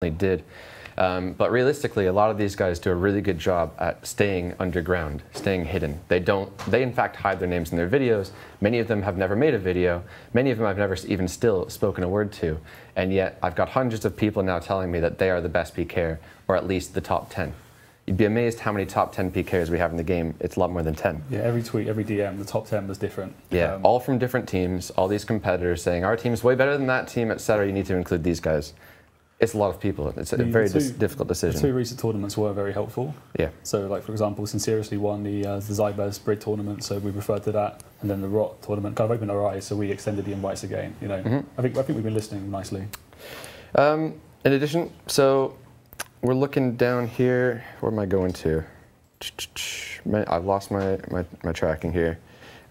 did. But realistically, a lot of these guys do a really good job at staying underground, staying hidden. They in fact hide their names in their videos. Many of them have never made a video. Many of them I've never even still spoken a word to. And yet I've got hundreds of people now telling me that they are the best PKer, or at least the top 10. You'd be amazed how many top 10 PKers we have in the game. It's a lot more than 10. Yeah, every tweet, every DM, the top 10 was different. Yeah, all from different teams, all these competitors saying, our team's way better than that team, etc. You need to include these guys. It's a lot of people. It's a very difficult decision. The two recent tournaments were very helpful. Yeah. So, like for example, Sincerely won the Zybez Brid tournament, so we referred to that, and then the Rot tournament kind of opened our eyes, so we extended the invites again. You know, I think we've been listening nicely. In addition, so we're looking down here. Where am I going to? I've lost my tracking here.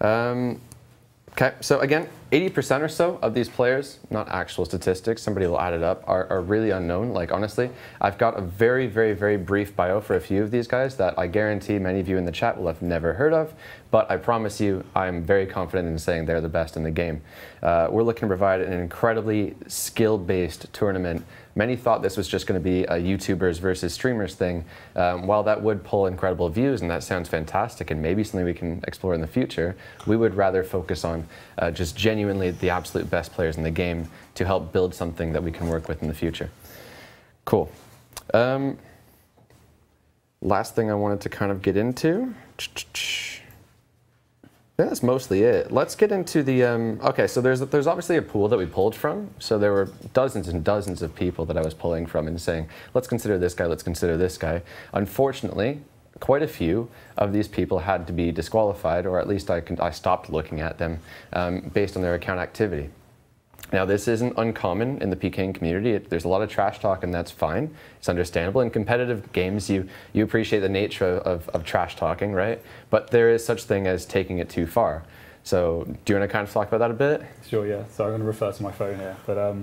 Okay, so again, 80% or so of these players, not actual statistics, somebody will add it up, are really unknown. Like honestly, I've got a very, very, very brief bio for a few of these guys that I guarantee many of you in the chat will have never heard of, but I promise you I'm very confident in saying they're the best in the game. We're looking to provide an incredibly skill-based tournament. Many thought this was just going to be a YouTubers versus streamers thing. While that would pull incredible views, and that sounds fantastic, and maybe something we can explore in the future, we would rather focus on just genuinely the absolute best players in the game to help build something that we can work with in the future. Cool. Last thing I wanted to kind of get into. Yeah, that's mostly it. Let's get into the, okay, so there's obviously a pool that we pulled from. So there were dozens and dozens of people that I was pulling from and saying, let's consider this guy, let's consider this guy. Unfortunately, quite a few of these people had to be disqualified, or at least I stopped looking at them based on their account activity. Now, this isn't uncommon in the PKing community. There's a lot of trash talk, and that's fine. It's understandable. In competitive games, you appreciate the nature of trash talking, right? But there is such thing as taking it too far. So do you want to kind of talk about that a bit? Sure, yeah. So I'm going to refer to my phone here. But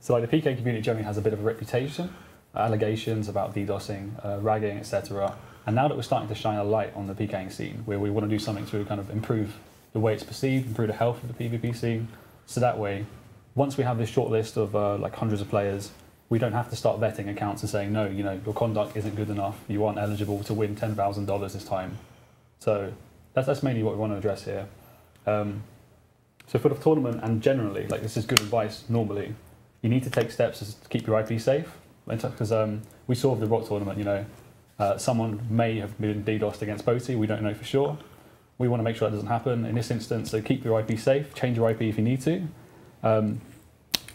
so like the PK community generally has a bit of a reputation, allegations about DDoSing, ragging, etc. And now that we're starting to shine a light on the PKing scene, where we want to do something to kind of improve the way it's perceived, improve the health of the PvP scene, so that way, once we have this short list of like hundreds of players, we don't have to start vetting accounts and saying, no, you know, your conduct isn't good enough, you aren't eligible to win $10,000 this time. So that's mainly what we want to address here. So for the tournament and generally, like this is good advice normally, you need to take steps to keep your IP safe. Because we saw with the Rot tournament, you know, someone may have been DDoSed against Boaty, we don't know for sure. We want to make sure that doesn't happen. In this instance, so keep your IP safe, change your IP if you need to.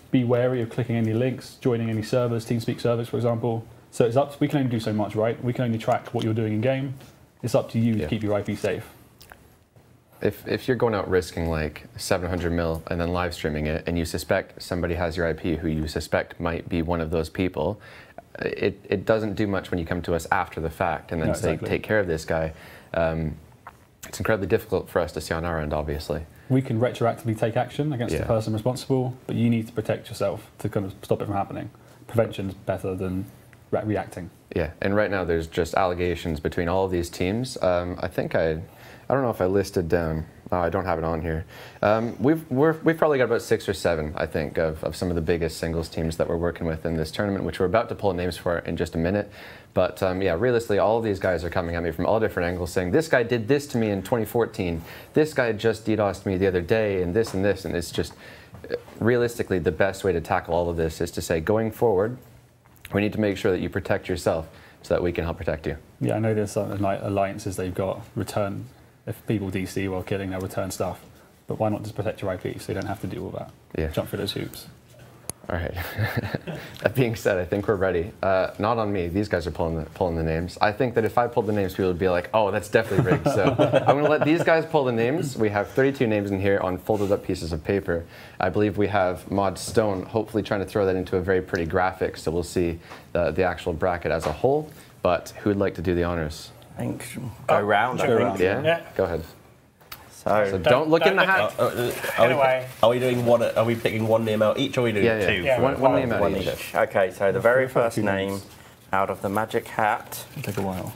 Be wary of clicking any links, joining any servers, TeamSpeak servers, for example. So it's up. We can only do so much, right? We can only track what you're doing in game. It's up to you to keep your IP safe. If you're going out risking like 700 mil and then live streaming it, and you suspect somebody has your IP who you suspect might be one of those people, it doesn't do much when you come to us after the fact and then say, take care of this guy. It's incredibly difficult for us to see on our end, obviously. We can retroactively take action against the person responsible, but you need to protect yourself to kind of stop it from happening. Prevention's better than reacting. Yeah, and right now there's just allegations between all of these teams. I think I don't know if I listed down. Oh, I don't have it on here. We've probably got about 6 or 7, I think, of some of the biggest singles teams that we're working with in this tournament, which we're about to pull names for in just a minute. But yeah, realistically, all of these guys are coming at me from all different angles saying, this guy did this to me in 2014. This guy just DDoSed me the other day, and this and this. And it's just, realistically, the best way to tackle all of this is to say, going forward, we need to make sure that you protect yourself so that we can help protect you. Yeah, I know there's alliances they've got return. If people DC while killing, they'll return stuff. But why not just protect your IP so you don't have to do all that? Yeah. Jump through those hoops. All right. That being said, I think we're ready. Not on me. These guys are pulling the names. I think that if I pulled the names, people would be like, oh, that's definitely rigged. So I'm going to let these guys pull the names. We have 32 names in here on folded up pieces of paper. I believe we have Mod Stone hopefully trying to throw that into a very pretty graphic, so we'll see the actual bracket as a whole. But who would like to do the honors? I think go round. Yeah? Go ahead. So don't look in the hat. Are we doing one? Are we picking one name out each, or are we doing two? Yeah, one name out each. Okay, so the very first name out of the magic hat. It'll take a while.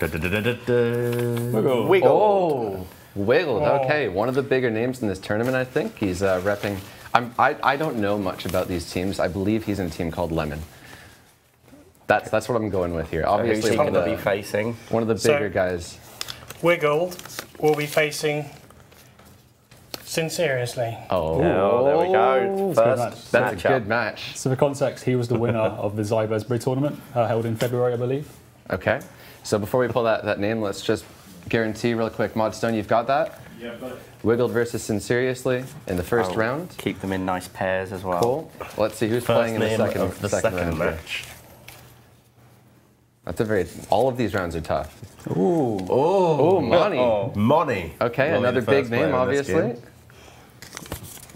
Wiggle. Oh, Wiggled. Okay, one of the bigger names in this tournament, I think. He's repping. I don't know much about these teams. I believe he's in a team called Lemon. That's what I'm going with here. Who's Obviously, he one going to of be facing? the bigger guys. Wiggled will be facing Sinceriously. Oh, there we go. First that's a good match. So for context, he was the winner of the Zybers tournament held in February, I believe. Okay. So before we pull that name, let's just guarantee real quick. Modstone, you've got that? Yeah, got it. Wiggled versus Sinceriously in the first round. Keep them in nice pairs as well. Cool. Let's see who's playing in the second round. match. That's a very. All of these rounds are tough. Ooh. Oh, Money. Money. Okay, Money, another the first big name, player in this obviously. game.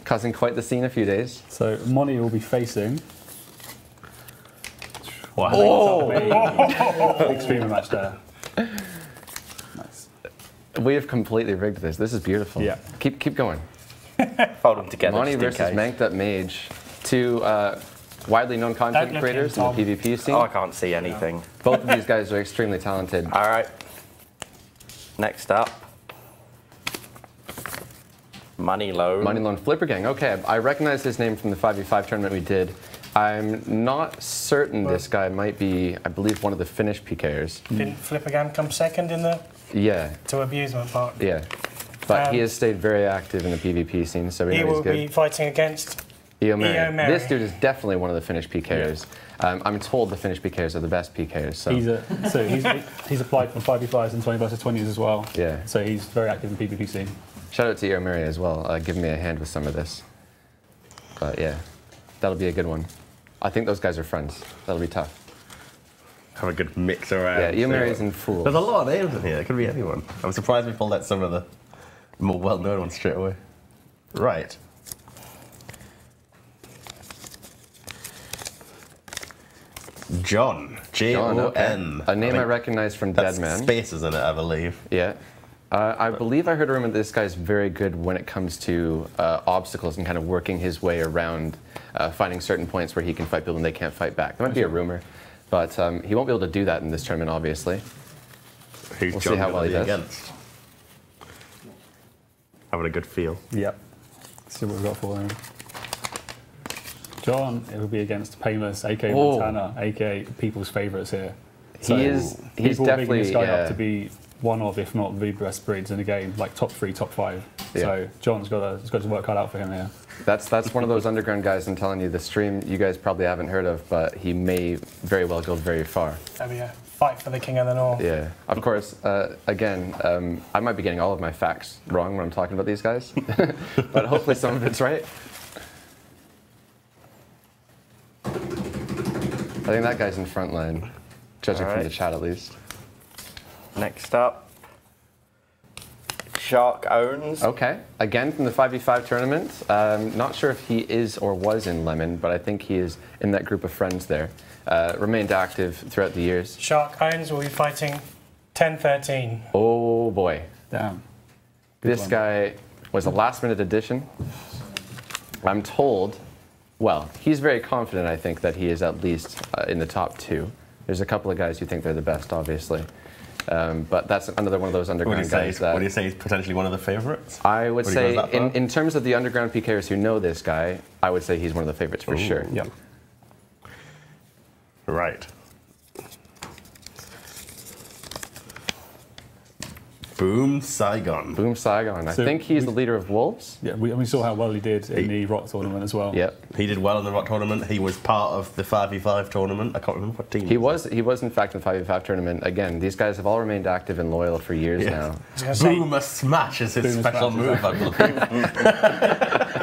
Causing quite the scene a few days. So Money will be facing. Wow. Extreme match there. Nice. We have completely rigged this. This is beautiful. Yeah. Keep going. Fold them together. Money just versus in case. Manked Up Mage. Two widely known content look creators in, in the PvP scene. Oh, I can't see anything. Both of these guys are extremely talented. All right. Next up. Money Loan. Money Loan Flipper Gang. Okay, I recognize his name from the 5v5 tournament we did. I'm not certain this guy might be, I believe, one of the Finnish PKers. Didn't Flippergam come second in the Yeah, to abusement park? yeah. But he has stayed very active in the PvP scene, so we He know will he's good. be fighting against Eomeri. Eomeri. This dude is definitely one of the Finnish PKers. I'm told the Finnish PKers are the best PKers. So He's applied for 5v5s and 20 versus 20s as well. Yeah. So he's very active in PvP scene. shout out to Eomeri as well, giving me a hand with some of this. But yeah, that'll be a good one. I think those guys are friends. That'll be tough. Have a good mix around. Yeah, Eomeri's and Fool. There's a lot of names in here. It could be anyone. I'm surprised we pulled out some of the more well-known ones straight away. Right. John. John, Jon. okay. A name I recognize from That's Deadman. spaces in it, I believe. Yeah. I believe I heard a rumor that this guy's very good when it comes to obstacles and kind of working his way around, finding certain points where he can fight people and they can't fight back. That might be a rumor, but he won't be able to do that in this tournament, obviously. Who's We'll John see how well he gonna be does. against? Having a good feel. Yep. Let's see what we've got for him. John, it will be against Painless, aka Whoa. Montana, aka people's favourites here. So He's people are bigging this definitely guy up to be one of, if not the best breeds in the game, like top 3, top 5. Yeah. So John's got his work cut out for him here. That's one of those underground guys. I'm telling you, the stream you guys probably haven't heard of, but he may very well go very far. That'll be a fight for the King of the North. Yeah. Of course. Again, I might be getting all of my facts wrong when I'm talking about these guys, but hopefully some of it's right. I think that guy's in front line, judging from the chat at least. Next up. Shark Owns. Okay, again from the 5v5 tournament. Not sure if he is or was in Lemon, but I think he is in that group of friends there. Remained active throughout the years. Shark Owns will be fighting 10-13. Oh boy. Damn. This one. guy was a last minute addition. I'm told, well, he's very confident, I think, that he is at least in the top 2. There's a couple of guys who think they're the best, obviously. But that's another one of those underground guys that... What do you say he's potentially one of the favourites? I would Would he go say, that far? in terms of the underground PKers who know this guy, I would say he's one of the favourites for sure. Yep. Right. Boom Saigon. Boom Saigon. I So think he's the leader of Wolves. Yeah, we saw how well he did in the Rock tournament as well. Yep. He did well in the Rock tournament. He was part of the 5v5 tournament. I can't remember what team. He was in fact in the 5v5 tournament. Again, these guys have all remained active and loyal for years now. I was gonna say- Boomer Smash is his Boomer special Smash, move, I believe. I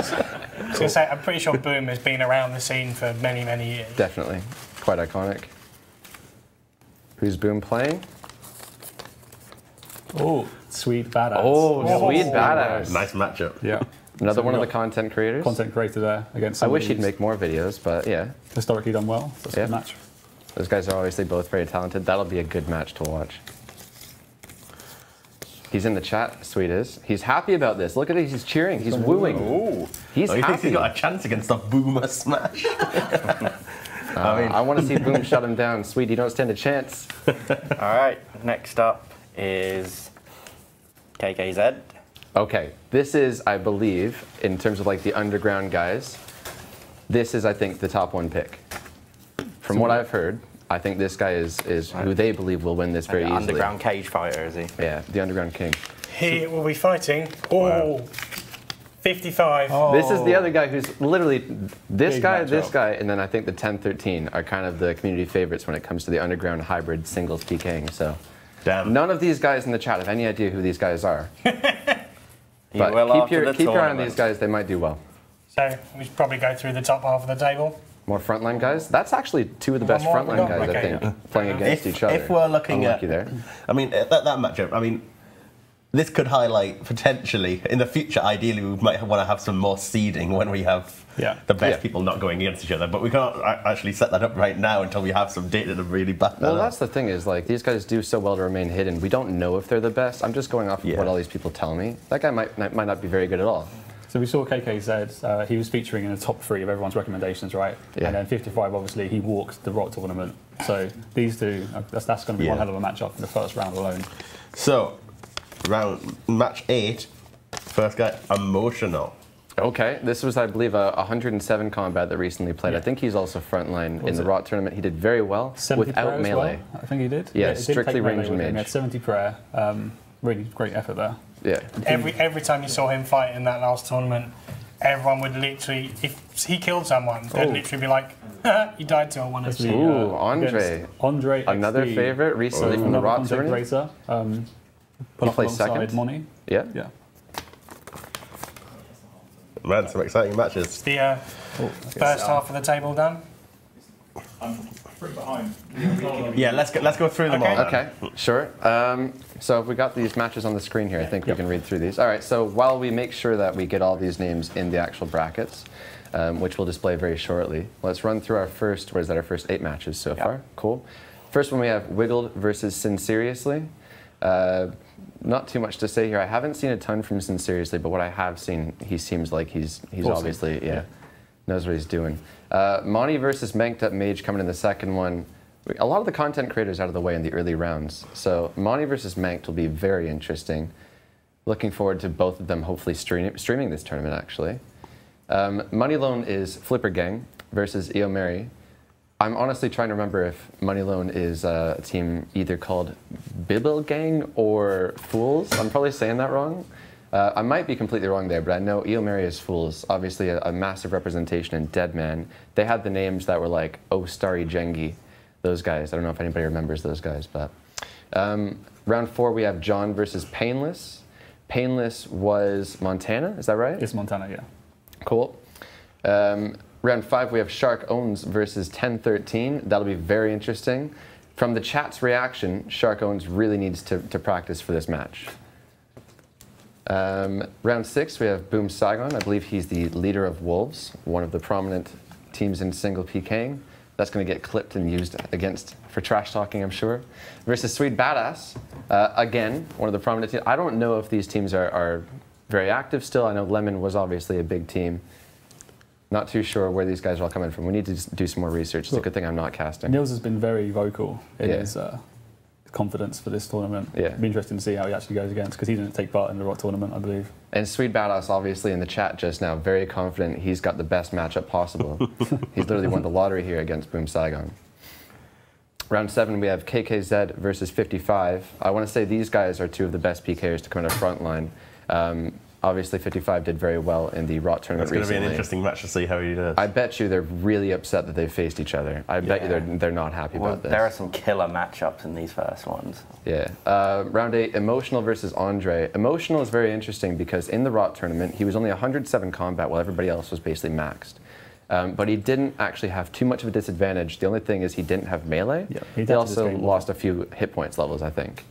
was going to say, I'm pretty sure Boom has been around the scene for many, many years. Definitely. Quite iconic. Who's Boom playing? Oh, sweet badass. Oh, sweet badass. Nice matchup. Yeah. Another So one of we've the got content creators. content creator there against I somebody wish he'd who's make more videos, but yeah. historically done well. So that's a Yeah. good match. Those guys are obviously both very talented. That'll be a good match to watch. He's in the chat, Sweet is. He's happy about this. Look at it, he's cheering, he's wooing. Ooh. He's He thinks happy. he's got a chance against the Boomer Smash. I want to see Boom shut him down. Sweet, you don't stand a chance. All right. Next up is KKZ. Okay, this is, I believe, in terms of like the underground guys, this is, I think, the top 1 pick. From what I've heard, I think this guy is who they believe will win this very easily. Underground cage fighter, is he? Yeah, the Underground King. He will be fighting. Oh, 55. Oh. This is the other guy who's literally this Big guy, this matchup. guy, and then I think the 10-13 are kind of the community favorites when it comes to the Underground hybrid singles PKing. So Damn. none of these guys in the chat have any idea who these guys are. You But will keep after your the eye on tournament. these guys. They might do well. So we should probably go through the top half of the table. More frontline guys. That's actually two of the best One more? frontline guys, Okay. I think, playing against each other. If we're looking Unlucky at, there. I mean, that matchup, I mean, this could highlight potentially in the future. Ideally, we might want to have some more seeding when we have the best Yeah. people not going against each other. But we can't actually set that up right now until we have some data to really back that Well, up. that's the thing is, like, these guys do so well to remain hidden. We don't know if they're the best. I'm just going off of Yeah. what all these people tell me. That guy might not be very good at all. So we saw KKZ, he was featuring in the top 3 of everyone's recommendations, right? Yeah. And then 55, obviously, he walked the ROT tournament. So these two, that's going to be one hell of a matchup in the first round alone. So, match 8, first guy, Emotional. Okay, this was, I believe, a 107 combat that recently played. Yeah. I think he's also frontline in Was the it? ROT tournament. He did very well 70 without prayer as melee. well, I think he did. Yeah, it didn't strictly take melee ranged with him. mage. He had 70 prayer. Really great effort there. Yeah. Every time you saw him fight in that last tournament, everyone would literally, if he killed someone, they'd literally be like, he died to a 1 That's HP. the, Ooh, Andre. against Andre Another XD, favorite recently from the another ROT content tournament. creator. Put He up plays alongside second? Money. Yeah. Yeah. Man, some exciting matches. The first half of the table done. I'm pretty behind. Yeah, let's go through them all. then. Okay, sure. So if we got these matches on the screen here, I think we can read through these. All right, so while we make sure that we get all these names in the actual brackets, which we'll display very shortly, let's run through our first 8 matches so far. Cool. First one we have Wiggled versus Sinceriously. Not too much to say here. I haven't seen a ton from Sinceriously, but what I have seen, he seems like he's Awesome. obviously, knows what he's doing. Monty versus Manked Up Mage coming in the second one. A lot of the content creators out of the way in the early rounds. So Monty versus Manked will be very interesting. Looking forward to both of them hopefully streaming this tournament, actually. Money Loan is Flipper Gang versus Eo Mary. I'm honestly trying to remember if Money Loan is a team either called Bibble Gang or Fools. I'm probably saying that wrong. I might be completely wrong there, but I know Eo Mary is Fools. Obviously a massive representation in Deadman. They had the names that were like Oh Starry Jengi. Those guys. I don't know if anybody remembers those guys, but round 4 we have John versus Painless. Painless was Montana, is that right? It's Montana, yeah. Cool. Round 5 we have Shark Owns versus 1013. That'll be very interesting. From the chat's reaction, Shark Owns really needs to practice for this match. Round 6 we have Boom Saigon. I believe he's the leader of Wolves, one of the prominent teams in single PKing. That's going to get clipped and used for trash talking, I'm sure. Versus Sweet Badass, again, one of the prominent teams. I don't know if these teams are very active still. I know Lemon was obviously a big team. Not too sure where these guys are all coming from. We need to do some more research. It's a good thing I'm not casting. Nils has been very vocal in his confidence for this tournament. Yeah. It'll be interesting to see how he actually goes against, because he didn't take part in the ROT tournament, I believe. And Sweet Badass, obviously, in the chat just now, very confident he's got the best matchup possible. He's literally won the lottery here against Boom Saigon. Round 7, we have KKZ versus 55. I want to say these guys are two of the best PKers to come in a front line. Obviously, 55 did very well in the ROT tournament It's going to be recently. an interesting match to see how he does. I bet you they're really upset that they've faced each other. I bet you they're not happy about this. There are some killer matchups in these first ones. Yeah. Round 8, Emotional versus Andre. Emotional is very interesting because in the ROT tournament, he was only 107 combat while everybody else was basically maxed. But he didn't actually have too much of a disadvantage. The only thing is he didn't have melee. Yeah, he also lost a few hit points levels, I think.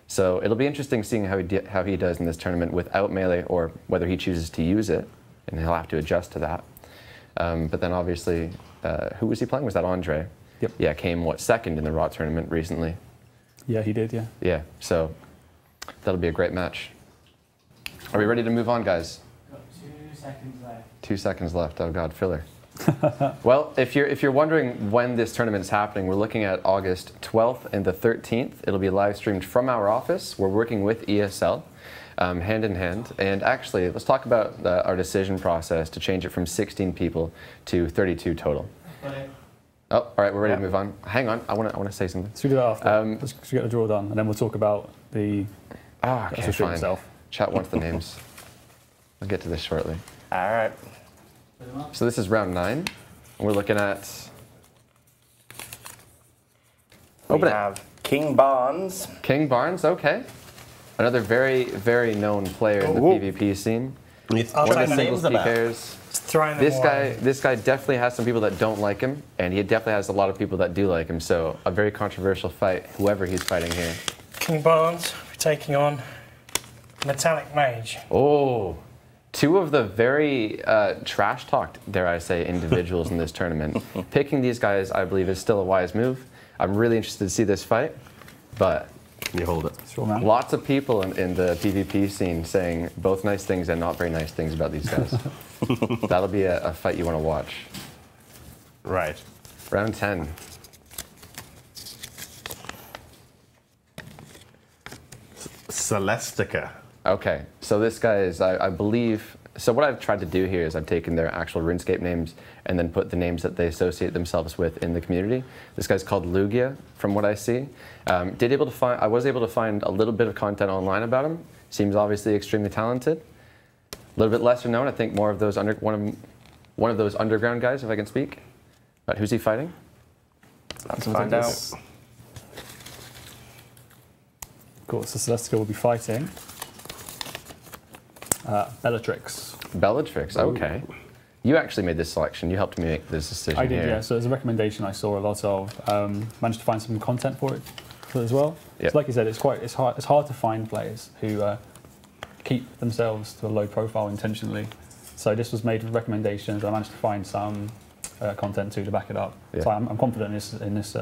So it'll be interesting seeing how he does in this tournament without melee, or whether he chooses to use it, and he'll have to adjust to that. But then obviously, who was he playing? Was that Andre? Yep. Yeah, came, second in the ROT tournament recently. Yeah, he did, yeah. Yeah, so that'll be a great match. Are we ready to move on, guys? Got 2 seconds left. 2 seconds left. Oh God, filler. Well, if you're wondering when this tournament is happening, we're looking at August 12th and the 13th. It'll be live streamed from our office. We're working with ESL, hand in hand. And actually, let's talk about our decision process to change it from 16 people to 32 total. Oh, all right, we're ready Yeah. to move on. Hang on, I want to say something. Should we do that after? Let's get the draw done, and then we'll talk about the Okay, stream fine. itself. Chat wants the names. I'll get to this shortly. All right. So this is round 9. And we're looking at. We Open it. have King Barnes. King Barnes, okay. Another very, very known player in the Ooh. PvP scene. I'll One take of the the singles names about. PKers. Throwing them This away. guy definitely has some people that don't like him, and he definitely has a lot of people that do like him. So a very controversial fight, whoever he's fighting here. King Barnes, we're taking on Metallic Mage. Oh, two of the very trash-talked, dare I say, individuals in this tournament. Picking these guys, I believe, is still a wise move. I'm really interested to see this fight, but You hold it. Sure, man. lots of people in the PvP scene saying both nice things and not very nice things about these guys. That'll be a fight you want to watch. Right. Round 10. Celestica. Okay, so this guy is, I believe, so what I've tried to do here is I've taken their actual RuneScape names and then put the names that they associate themselves with in the community. This guy's called Lugia, from what I see. I was able to find a little bit of content online about him. Seems obviously extremely talented. A little bit lesser known, I think more of those one of those underground guys, if I can speak. But who's he fighting? Let's find out. Cool. So Celestica will be fighting Bellatrix. Bellatrix, okay. You actually made this selection. You helped me make this decision I did, here. yeah. So as a recommendation, I saw a lot of. Managed to find some content for it as well. Yep. So like you said, it's hard to find players who keep themselves to a low profile intentionally. So this was made with recommendations. I managed to find some content too to back it up. Yeah. So I'm confident in this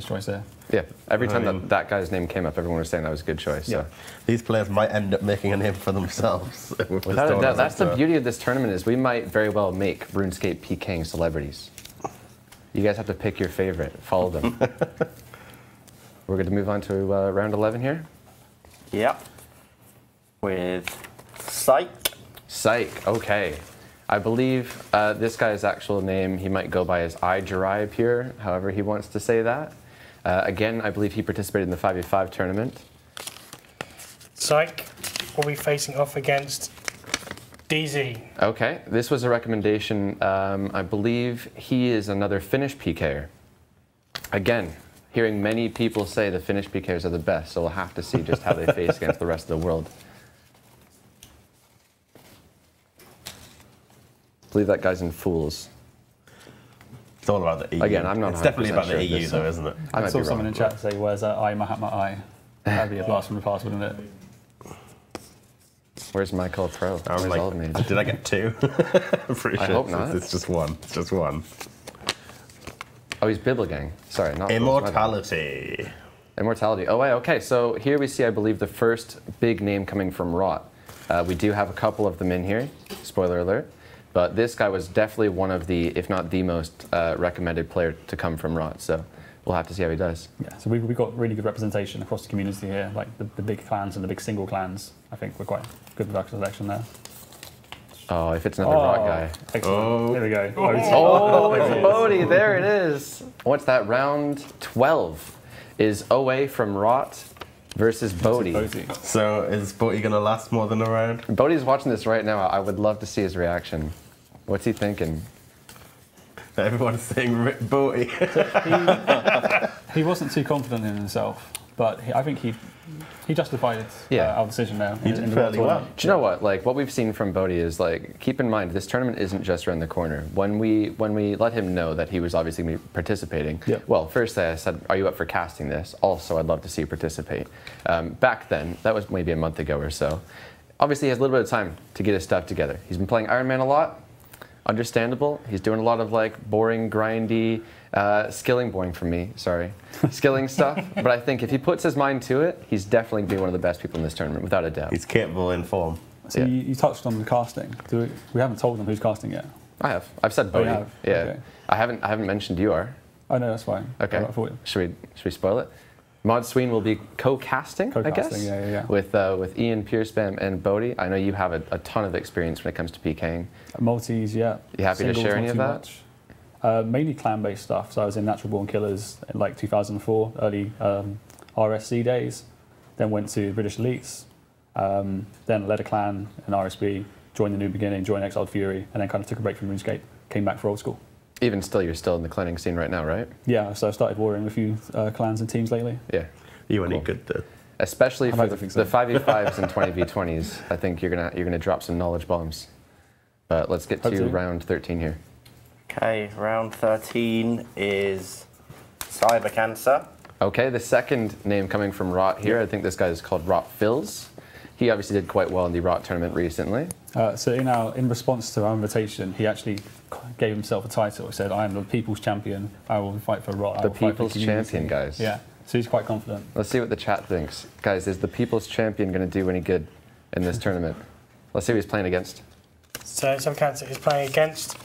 choice here. Yeah, every time I mean- that guy's name came up, everyone was saying that was a good choice. Yeah. So. These players might end up making a name for themselves. with this Without a doubt, tournament, that's the so- beauty of this tournament is we might very well make RuneScape PKing celebrities. You guys have to pick your favorite, follow them. We're going to move on to round 11 here. Yep. With Psych. Psych, okay. I believe this guy's actual name, he might go by his iJaribe here, however he wants to say that. Again, I believe he participated in the 5v5 tournament. Psych will be facing off against DZ. Okay, this was a recommendation. I believe he is another Finnish PKer. Again, hearing many people say the Finnish PKers are the best, so we'll have to see just how they face against the rest of the world. I believe that guy's in Fools. It's all about the EU. Again, I'm not It's definitely 100% about sure the if EU, this- though, isn't it? I I might saw be someone wrong. in chat say, "Where's that I Mahatma I?" That'd be a blast from the past, wouldn't it? Where's Michael Pro? I was Where's like, Old Mage? did I get two? I'm pretty I sure hope it's- not. It's just one. It's just one. Oh, he's Bibblegang. Sorry, not Fools, my bad. Immortality. Immortality. Oh, wait, okay. So here we see, I believe, the first big name coming from Rot. We do have a couple of them in here. Spoiler alert. But this guy was definitely one of the, if not the most recommended player to come from Rot. So we'll have to see how he does. Yeah. So we've got really good representation across the community here, like the big clans and the big single clans. I think we're quite good with our selection there. Oh, if it's another Rot guy. Excellent. Oh. There we go. Oh, it's Bodhi. There it is. What's that? Round 12 is OA from Rot versus Bodhi. Bodhi. So is Boaty going to last more than a round? Bodhi's watching this right now. I would love to see his reaction. What's he thinking? Everyone's saying Rip Boaty. He wasn't too confident in himself, but I think he justified our decision there. He did fairly well. Do you know what? Like what we've seen from Bodhi is like, keep in mind this tournament isn't just around the corner. When we let him know that he was obviously going to be participating. Yep. Well, first I said, "Are you up for casting this?" Also, I'd love to see you participate. Back then, that was maybe a month ago or so. Obviously, he has a little bit of time to get his stuff together. He's been playing Iron Man a lot. Understandable. He's doing a lot of like boring, grindy, boring for me, sorry, skilling stuff. But I think if he puts his mind to it, he's definitely going to be one of the best people in this tournament, without a doubt. He's capable in form. So Yeah. you touched on the casting. We haven't told them who's casting yet. I have. I've said Oh, you Bodhi. have? Yeah. Okay. I haven't mentioned you are. Oh no, that's fine. Okay. I thought- Should we spoil it? Mod Sween will be co-casting, I guess. Co-casting, yeah. With Ian, Pure Spam, and Bodhi. I know you have a ton of experience when it comes to PKing. Multis, yeah. You happy to Singles, share any not of too that? much. Mainly clan-based stuff. So I was in Natural Born Killers in like 2004, early RSC days. Then went to British Elites. Then led a clan in RSB, joined the New Beginning, joined Exiled Fury, and then kind of took a break from RuneScape, came back for old school. Even still, you're still in the clanning scene right now, right? Yeah, so I started warring a few clans and teams lately. Yeah. You any good though? Especially for the so. 5v5s and 20v20s, I think you're gonna drop some knowledge bombs. But let's get to round 13 here. Okay, round 13 is Cyber Cancer. Okay, the second name coming from Rot here. I think this guy is called Rot Fills. He obviously did quite well in the Rot tournament recently. So in response to our invitation, he actually gave himself a title. He said, "I am the People's Champion. I will fight for Rot." The People's Champion, guys. Yeah. So he's quite confident. Let's see what the chat thinks. Guys, is the People's Champion going to do any good in this tournament? Let's see who he's playing against. So Cyber Cancer is playing against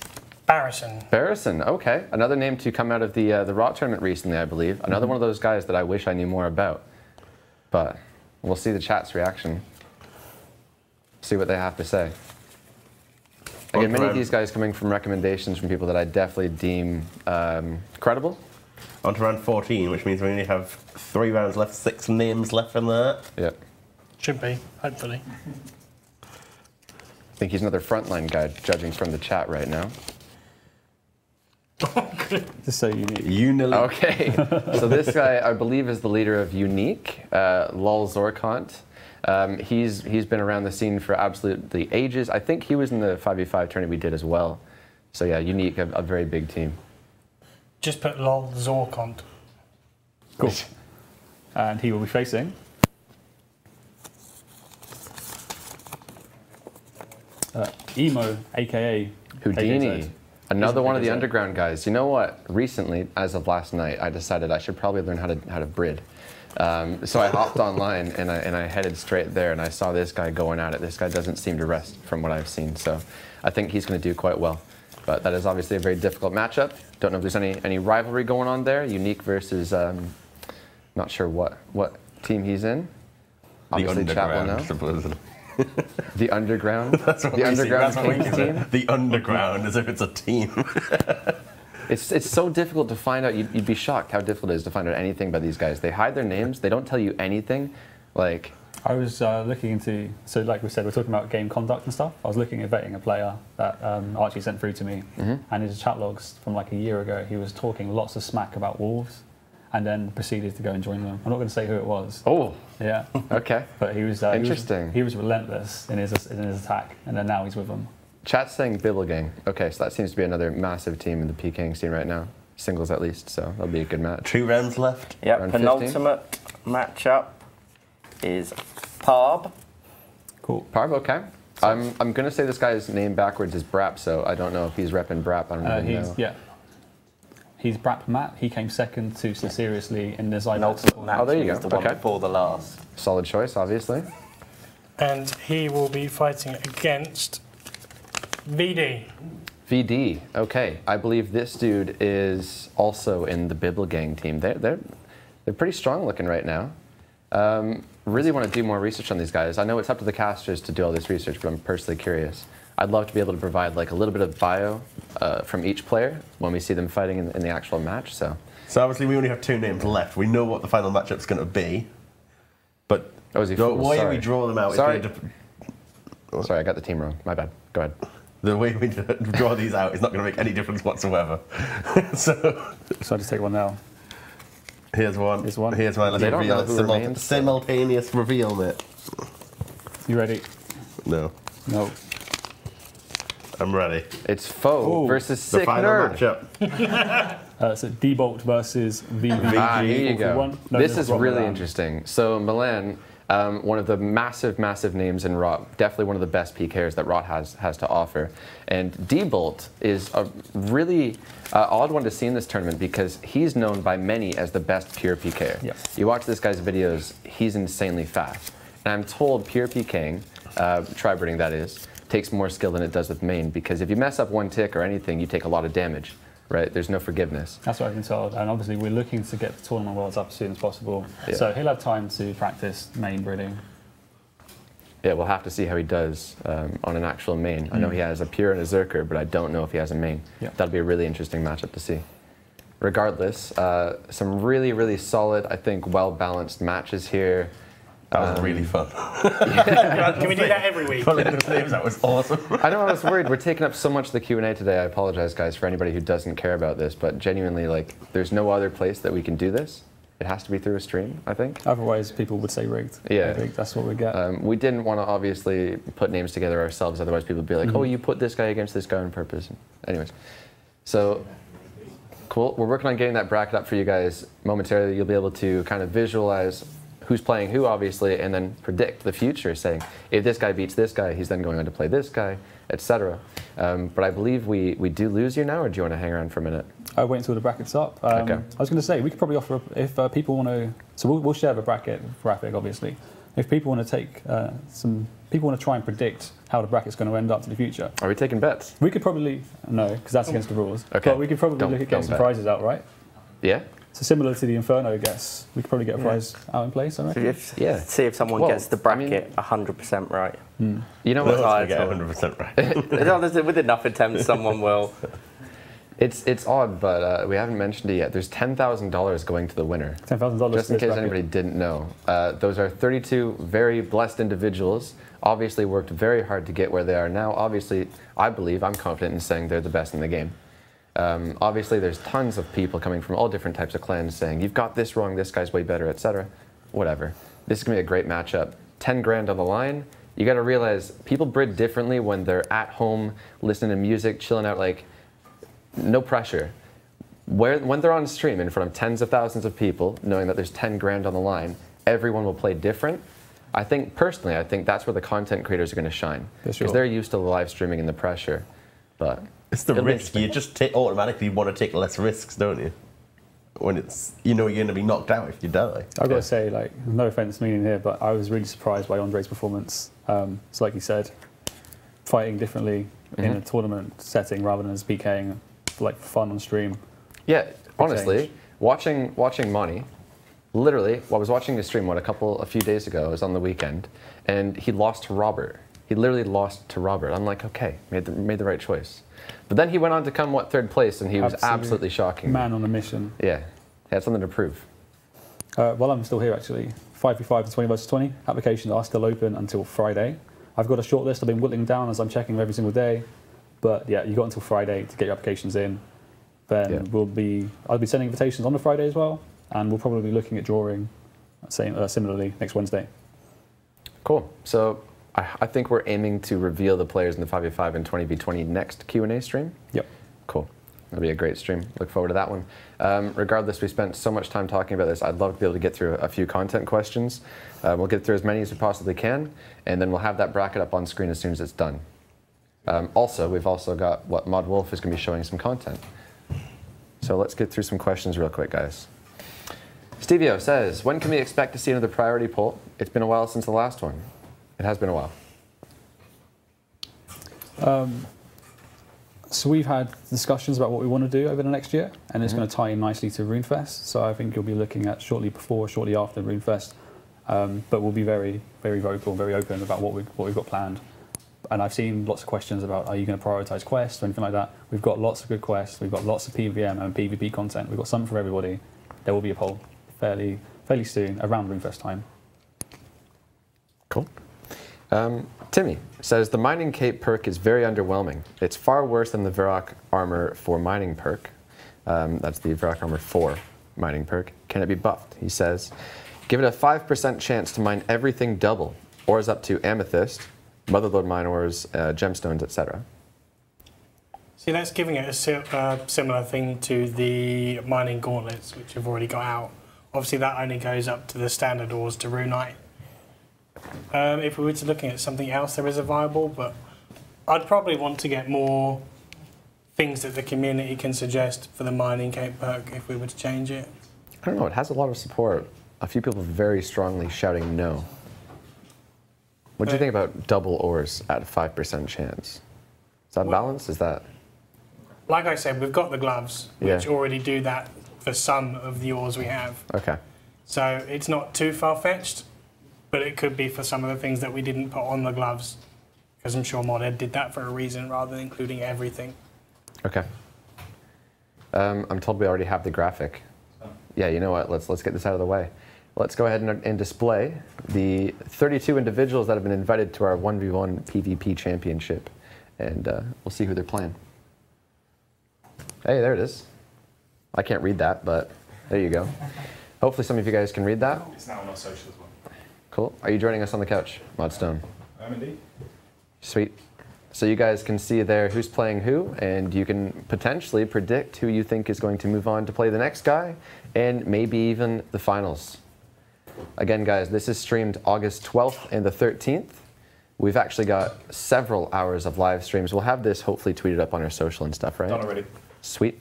Barrison. Barrison, okay. Another name to come out of the Rot tournament recently, I believe. Another one of those guys that I wish I knew more about. But we'll see the chat's reaction. See what they have to say. Again, many of these guys coming from recommendations from people that I definitely deem credible. On to round 14, which means we only have 3 rounds left, 6 names left from that. Yep. Should be, hopefully. I think he's another frontline guy, judging from the chat right now. Just so unique. Unique. Okay. So this guy, I believe, is the leader of Unique, Lol Zorkant. He's been around the scene for absolutely ages. I think he was in the 5v5 tournament we did as well. So yeah, Unique, a very big team. Just put Lol Zorkant. Cool. And he will be facing Emo, aka Houdini. KKZ. Another one of the KKZ. underground guys. You know what? Recently, as of last night, I decided I should probably learn how to brid. So I hopped online and I headed straight there, and I saw this guy going at it. This guy doesn't seem to rest from what I've seen, so I think he's going to do quite well. But that is obviously a very difficult matchup. Don't know if there's any rivalry going on there. Unique versus not sure what team he's in. Obviously, the chat will underground, know. supposedly. The underground. That's what the underground Kings team. The underground, as if it's a team. It's so difficult to find out. You'd be shocked how difficult it is to find out anything about these guys. They hide their names. They don't tell you anything. Like, I was looking into, so like we said, we're talking about game conduct and stuff. I was looking at vetting a player that Archie sent through to me, and his chat logs from like a year ago, he was talking lots of smack about Wolves, and then proceeded to go and join them. I'm not going to say who it was. oh, Yeah. okay. But he was Interesting. He was relentless in his attack, and then now he's with them. Chat's saying Bibble Gang. Okay, so that seems to be another massive team in the PKing scene right now. Singles at least, so that'll be a good match. 2 rounds left. Yep, Round penultimate matchup is Parb. Cool. Parv, okay. I'm going to say this guy's name backwards is Brap, so I don't know if he's repping Brap. I don't even know. Yeah. He's Brap Matt. He came second to Sinceriously in the Zybex. Penultimate match Oh, there you is go. the one Okay. before the last. Solid choice, obviously. And he will be fighting against VD. VD, okay. I believe this dude is also in the Bibble Gang team. They're pretty strong looking right now. Really want to do more research on these guys. I know it's up to the casters to do all this research, but I'm personally curious. I'd love to be able to provide like a little bit of bio from each player when we see them fighting in the actual match. So obviously we only have 2 names left. We know what the final matchup's going to be, but oh, is he the full? way Sorry. we draw them out Sorry. is going to... Sorry, I got the team wrong. My bad. Go ahead. The way we draw these out is not going to make any difference whatsoever. So So I just take one now. here's one. Here's one. Here's one. Let They me don't reveal know it. who remains, so- Simultaneous reveal, mate. You ready? No, No. I'm ready. It's Foe Ooh. versus The Sick final Nerd. matchup. So D-Bolt versus VV. Ah, here you go. One. No, This there's is Rob really Milan. interesting. So Milan, one of the massive names in Rot, definitely one of the best PKers that Rot has to offer. And D-Bolt is a really odd one to see in this tournament because he's known by many as the best pure PKer. Yep. You watch this guy's videos, he's insanely fast. And I'm told pure PKing, tri-birding that is, takes more skill than it does with main because if you mess up one tick or anything, you take a lot of damage. Right? There's no forgiveness. That's what I've been told, and obviously we're looking to get the tournament worlds up as soon as possible. Yeah. So he'll have time to practice main breeding. Yeah, we'll have to see how he does on an actual main. I know he has a Pure and a Zerker, but I don't know if he has a main. Yeah. That'll be a really interesting matchup to see. Regardless, some really, really solid, I think, well-balanced matches here. That was really fun. Can we do that every week? Pulling those names, that was awesome. I know I was worried. We're taking up so much of the Q&A today. I apologize, guys, for anybody who doesn't care about this, but genuinely, like, there's no other place that we can do this. It has to be through a stream, I think. Otherwise, people would say rigged. Yeah. Rigged, that's what we get. We didn't want to obviously put names together ourselves, otherwise people would be like, oh, you put this guy against this guy on purpose. Anyways, so cool. We're working on getting that bracket up for you guys momentarily. You'll be able to kind of visualize who's playing who, obviously, and then predict the future, saying, if this guy beats this guy, he's then going on to play this guy, etc. But I believe we do lose you now, or do you want to hang around for a minute? I'll wait until the bracket's up. Okay. I was going to say, we could probably offer, if people want to, so we'll share the bracket graphic, obviously. If people want to take people want to try and predict how the bracket's going to end up in the future. Are we taking bets? We could probably, no, because that's against the rules. Okay. But we could probably look at getting some prizes out, right? Yeah? So similar to the Inferno, I guess, we could probably get a prize out in place, I reckon. See if someone gets the bracket 100% right. You know Let's what? get 100% right. With enough attempts, someone will. It's odd, but we haven't mentioned it yet. There's $10,000 going to the winner. $10,000. Just in case anybody didn't know. Those are 32 very blessed individuals, obviously worked very hard to get where they are now. Obviously, I believe, I'm confident in saying they're the best in the game. Obviously, there's tons of people coming from all different types of clans saying, you've got this wrong, this guy's way better, etc. Whatever. This is going to be a great matchup. 10 grand on the line. You got to realize people bid differently when they're at home, listening to music, chilling out, like, no pressure. When they're on stream in front of tens of thousands of people, knowing that there's 10 grand on the line, everyone will play different. I think, personally, that's where the content creators are going to shine. Because they're used to the live streaming and the pressure. But it's the risk. You just automatically want to take less risks, don't you? When it's, you know, you're going to be knocked out if you die. I've got to say, like, no offense meaning here, but I was really surprised by Andre's performance. So like you said, fighting differently in a tournament setting rather than as PKing, like fun on stream. Yeah, honestly, watching Monty, literally, I was watching his stream a few days ago. It was on the weekend, and he lost to Robert. He literally lost to Robert. I'm like, okay, made the right choice. But then he went on to come, third place, and he was absolutely shocking. Man on a mission. Yeah, he had something to prove. Well, I'm still here, actually. 5v5 to 20 versus 20. Applications are still open until Friday. I've got a short list. I've been whittling down as I'm checking them every single day. But yeah, you've got until Friday to get your applications in. Then I'll be sending invitations on the Friday as well. And we'll probably be looking at drawing similarly next Wednesday. Cool. So I think we're aiming to reveal the players in the 5v5 and 20v20 next Q&A stream. Yep. Cool. That'll be a great stream. Look forward to that one. Regardless, we spent so much time talking about this. I'd love to be able to get through a few content questions. We'll get through as many as we possibly can, and then we'll have that bracket up on screen as soon as it's done. We've also got what Mod Wolf is going to be showing some content. So let's get through some questions real quick, guys. Stevio says, when can we expect to see another priority poll? It's been a while since the last one. It has been a while. So we've had discussions about what we want to do over the next year, and it's going to tie in nicely to RuneFest. So I think you'll be looking at shortly before, shortly after RuneFest. But we'll be very, very vocal, very open about what we've got planned. And I've seen lots of questions about, are you going to prioritize quests or anything like that? We've got lots of good quests. We've got lots of PVM and PvP content. We've got something for everybody. There will be a poll fairly soon, around RuneFest time. Cool. Timmy says, the Mining Cape perk is very underwhelming. It's far worse than the Varrock Armor for Mining perk. That's the Varrock Armor 4 Mining perk. Can it be buffed? He says, give it a 5% chance to mine everything double. Ores up to Amethyst, Motherlode mine ores, gemstones, etc. See, that's giving it a similar thing to the mining gauntlets, which have already got out. Obviously, that only goes up to the standard ores to Runite. If we were to looking at something else, there is a viable, but I'd probably want to get more things that the community can suggest for the Mining Cape perk if we were to change it. I don't know, it has a lot of support. A few people very strongly shouting no. What do you think about double ores at 5% chance? Is that balanced? Is that... Like I said, we've got the gloves, which already do that for some of the ores we have. Okay. So it's not too far-fetched. but it could be for some of the things that we didn't put on the gloves, because I'm sure Modhead did that for a reason rather than including everything. Okay. I'm told we already have the graphic. Yeah, you know what? Let's get this out of the way. Let's go ahead and display the 32 individuals that have been invited to our 1v1 PvP championship, and we'll see who they're playing. Hey, there it is. I can't read that, but there you go. Hopefully some of you guys can read that. It's now on our socials one. Cool. Are you joining us on the couch, Modstone? I am indeed. Sweet. So you guys can see there who's playing who, and you can potentially predict who you think is going to move on to play the next guy, and maybe even the finals. Again, guys, this is streamed August 12th and the 13th. We've actually got several hours of live streams. We'll have this hopefully tweeted up on our social and stuff, right? Done already. Sweet.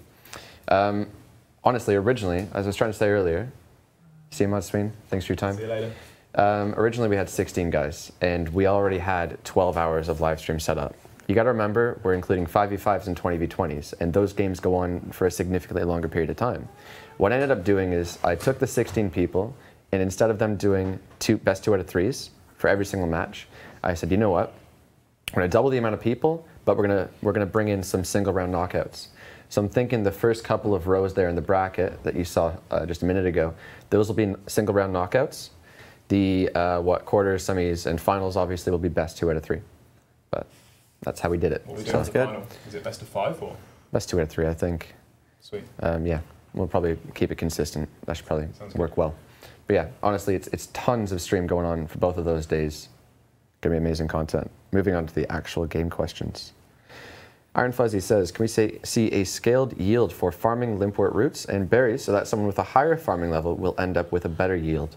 Honestly, originally, as I was trying to say earlier, see you, Modsween. Thanks for your time. See you later. Originally, we had 16 guys, and we already had 12 hours of live stream set up. You got to remember, we're including 5v5s and 20v20s, and those games go on for a significantly longer period of time. What I ended up doing is I took the 16 people, and instead of them doing best 2 out of 3s for every single match, I said, you know what? We're going to double the amount of people, but we're gonna bring in some single round knockouts. So I'm thinking the first couple of rows there in the bracket that you saw just a minute ago, those will be single round knockouts. The quarters, semis, and finals obviously will be best 2 out of 3. But that's how we did it. What are we doing Sounds for the good. final? Is it best of 5 or? Best 2 out of 3, I think. Sweet. Yeah, we'll probably keep it consistent. That should probably Sounds work good. well. But yeah, honestly, it's tons of stream going on for both of those days. Gonna be amazing content. Moving on to the actual game questions. Iron Fuzzy says, can we see a scaled yield for farming limpwort roots and berries so that someone with a higher farming level will end up with a better yield?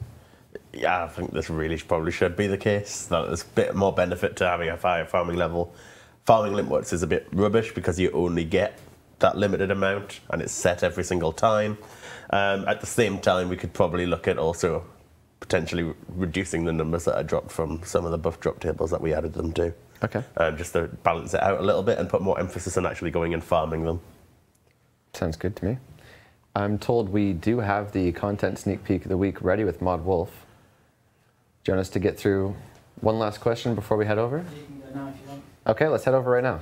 Yeah, I think this really probably should be the case. That there's a bit more benefit to having a higher farming level. Farming limpworts is a bit rubbish because you only get that limited amount and it's set every single time. At the same time, we could probably look at also potentially reducing the numbers that I dropped from some of the buff drop tables that we added them to. Okay. Just to balance it out a little bit and put more emphasis on actually going and farming them. Sounds good to me. I'm told we do have the content sneak peek of the week ready with Mod Wolf. Do you want us to get through one last question before we head over? You can go now if you want. Okay, let's head over right now.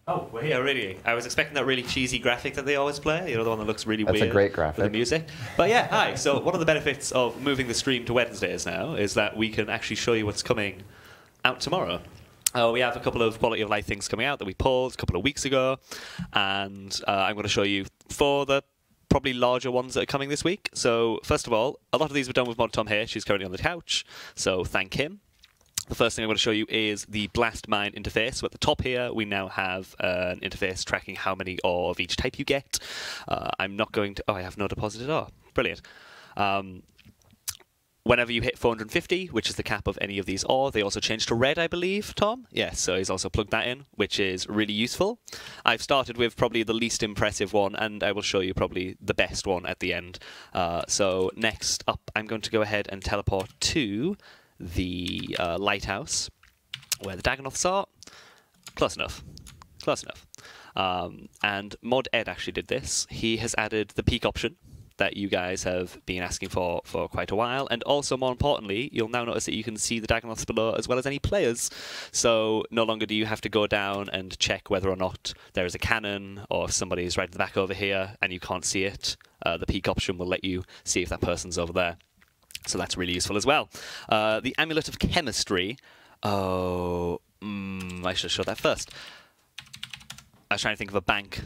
Oh, we're here already. I was expecting that really cheesy graphic that they always play, the one that looks really That's weird. a great With graphic. the music. But yeah, hi. So one of the benefits of moving the stream to Wednesdays now is that we can actually show you what's coming out tomorrow. We have a couple of quality of life things coming out that we pulled a couple of weeks ago, and I'm going to show you 4 the probably larger ones that are coming this week. So first of all, a lot of these were done with Mod Tom here. She's currently on the couch, so thank him. The first thing I'm going to show you is the Blast Mine interface. So at the top here, we now have an interface tracking how many ore of each type you get. I'm not going to... Oh, I have no deposited ore. Brilliant. Whenever you hit 450, which is the cap of any of these ore, they also change to red, I believe, Tom? Yes, so he's also plugged that in, which is really useful. I've started with probably the least impressive one, and I will show you probably the best one at the end. So next up, I'm going to go ahead and teleport to the lighthouse where the Dagonoths are. Close enough. Close enough. And Mod Ed actually did this. He has added the peak option that you guys have been asking for quite a while, and also more importantly, you'll now notice that you can see the Dagonoths below as well as any players. So no longer do you have to go down and check whether or not there is a cannon or if somebody's right at the back over here and you can't see it. The peak option will let you see if that person's over there. So that's really useful as well. The Amulet of Chemistry. Oh, I should have showed that first. I was trying to think of a bank.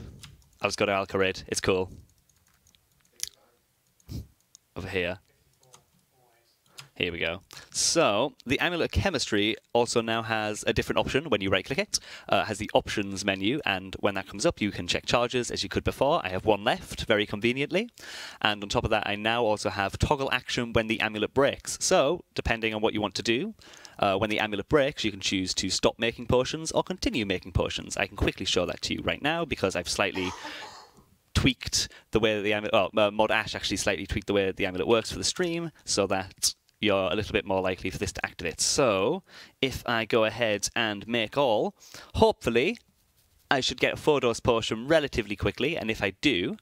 I'll just go to Alcarid. It's cool. Over here. Here we go. So, the Amulet of Chemistry also now has a different option when you right-click it. Has the options menu, and when that comes up, you can check charges as you could before. I have 1 left, very conveniently. And on top of that, I now also have toggle action when the amulet breaks. So, depending on what you want to do, when the amulet breaks, you can choose to stop making potions or continue making potions. I can quickly show that to you right now because I've slightly tweaked the way the amulet... Mod Ash actually slightly tweaked the way the amulet works for the stream so that you're a little bit more likely for this to activate. So, if I go ahead and make all, hopefully I should get a 4-dose potion relatively quickly, and if I do,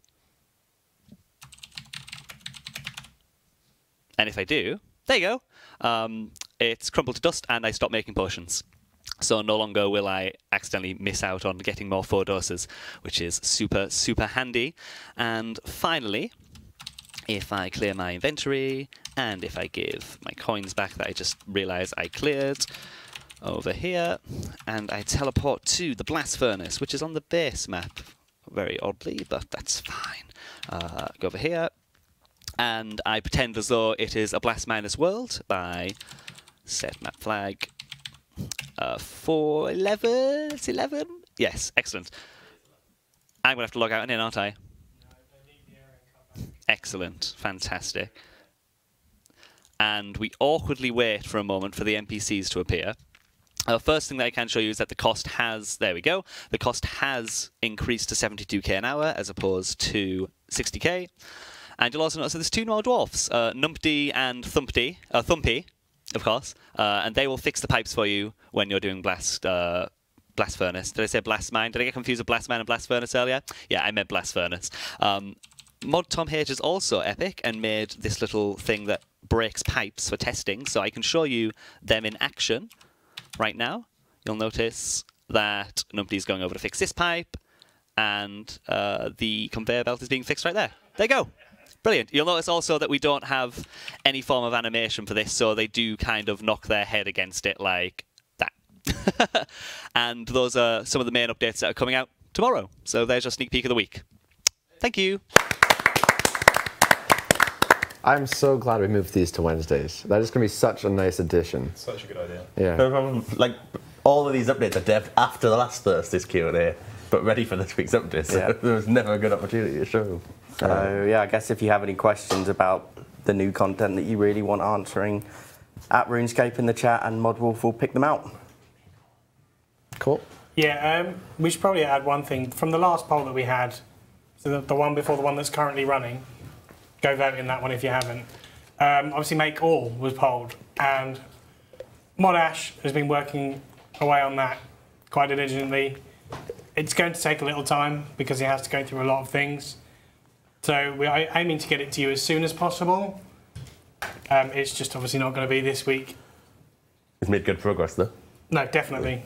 And if I do, there you go. It's crumbled to dust and I stop making potions. So no longer will I accidentally miss out on getting more 4 doses, which is super, super handy. And finally, if I clear my inventory, and if I give my coins back that I just realized I cleared over here, and I teleport to the blast furnace, which is on the base map, very oddly, but that's fine. Go over here, and I pretend as though it is a blast minus world by set map flag 411. It's 11. Yes, excellent. I'm gonna have to log out and in, aren't I? Excellent, fantastic. And we awkwardly wait for a moment for the NPCs to appear. First thing that I can show you is that the cost has, there we go, the cost has increased to 72k an hour as opposed to 60k. And you'll also notice that there's 2 more dwarfs, Numpty and Thumpy, of course, and they will fix the pipes for you when you're doing blast furnace. Did I say blast mine? Did I get confused with blast mine and blast furnace earlier? Yeah, I meant blast furnace. Mod Tom H is also epic and made this little thing that breaks pipes for testing, so I can show you them in action right now. You'll notice that Numpty's going over to fix this pipe, and the conveyor belt is being fixed right there. There you go. Brilliant. You'll notice also that we don't have any form of animation for this, so they do kind of knock their head against it like that. And those are some of the main updates that are coming out tomorrow. So there's your sneak peek of the week. Thank you. I'm so glad we moved these to Wednesdays. That is going to be such a nice addition. Such a good idea. Yeah. No problem. Like, all of these updates are devved after the last Thursday's Q&A, but ready for this week's update, so Yeah. there was never a good opportunity to show them. So yeah, I guess if you have any questions about the new content that you really want answering, at RuneScape in the chat, and ModWolf will pick them out. Cool. Yeah, we should probably add one thing. From the last poll that we had, so the one before the one that's currently running, go vote in that one if you haven't. Obviously, Make All was polled, and Mod Ash has been working away on that quite diligently. It's going to take a little time because he has to go through a lot of things. So we're aiming to get it to you as soon as possible. It's just obviously not going to be this week. It's made good progress, though. No, definitely.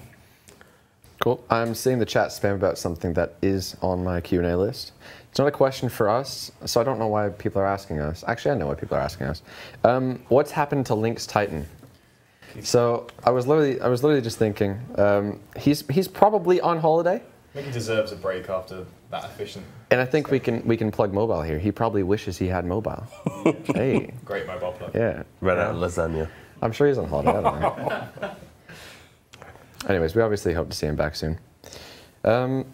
Cool. I'm seeing the chat spam about something that is on my Q&A list. It's not a question for us, so I don't know why people are asking us. Actually, I know why people are asking us. What's happened to Link's Titan? So I was literally just thinking, he's probably on holiday. I think he deserves a break after that efficient. And I think we can plug mobile here. He probably wishes he had mobile. Hey. Great mobile plug. Yeah. Ran out of lasagna. I'm sure he's on holiday. I don't know. Anyways, we obviously hope to see him back soon.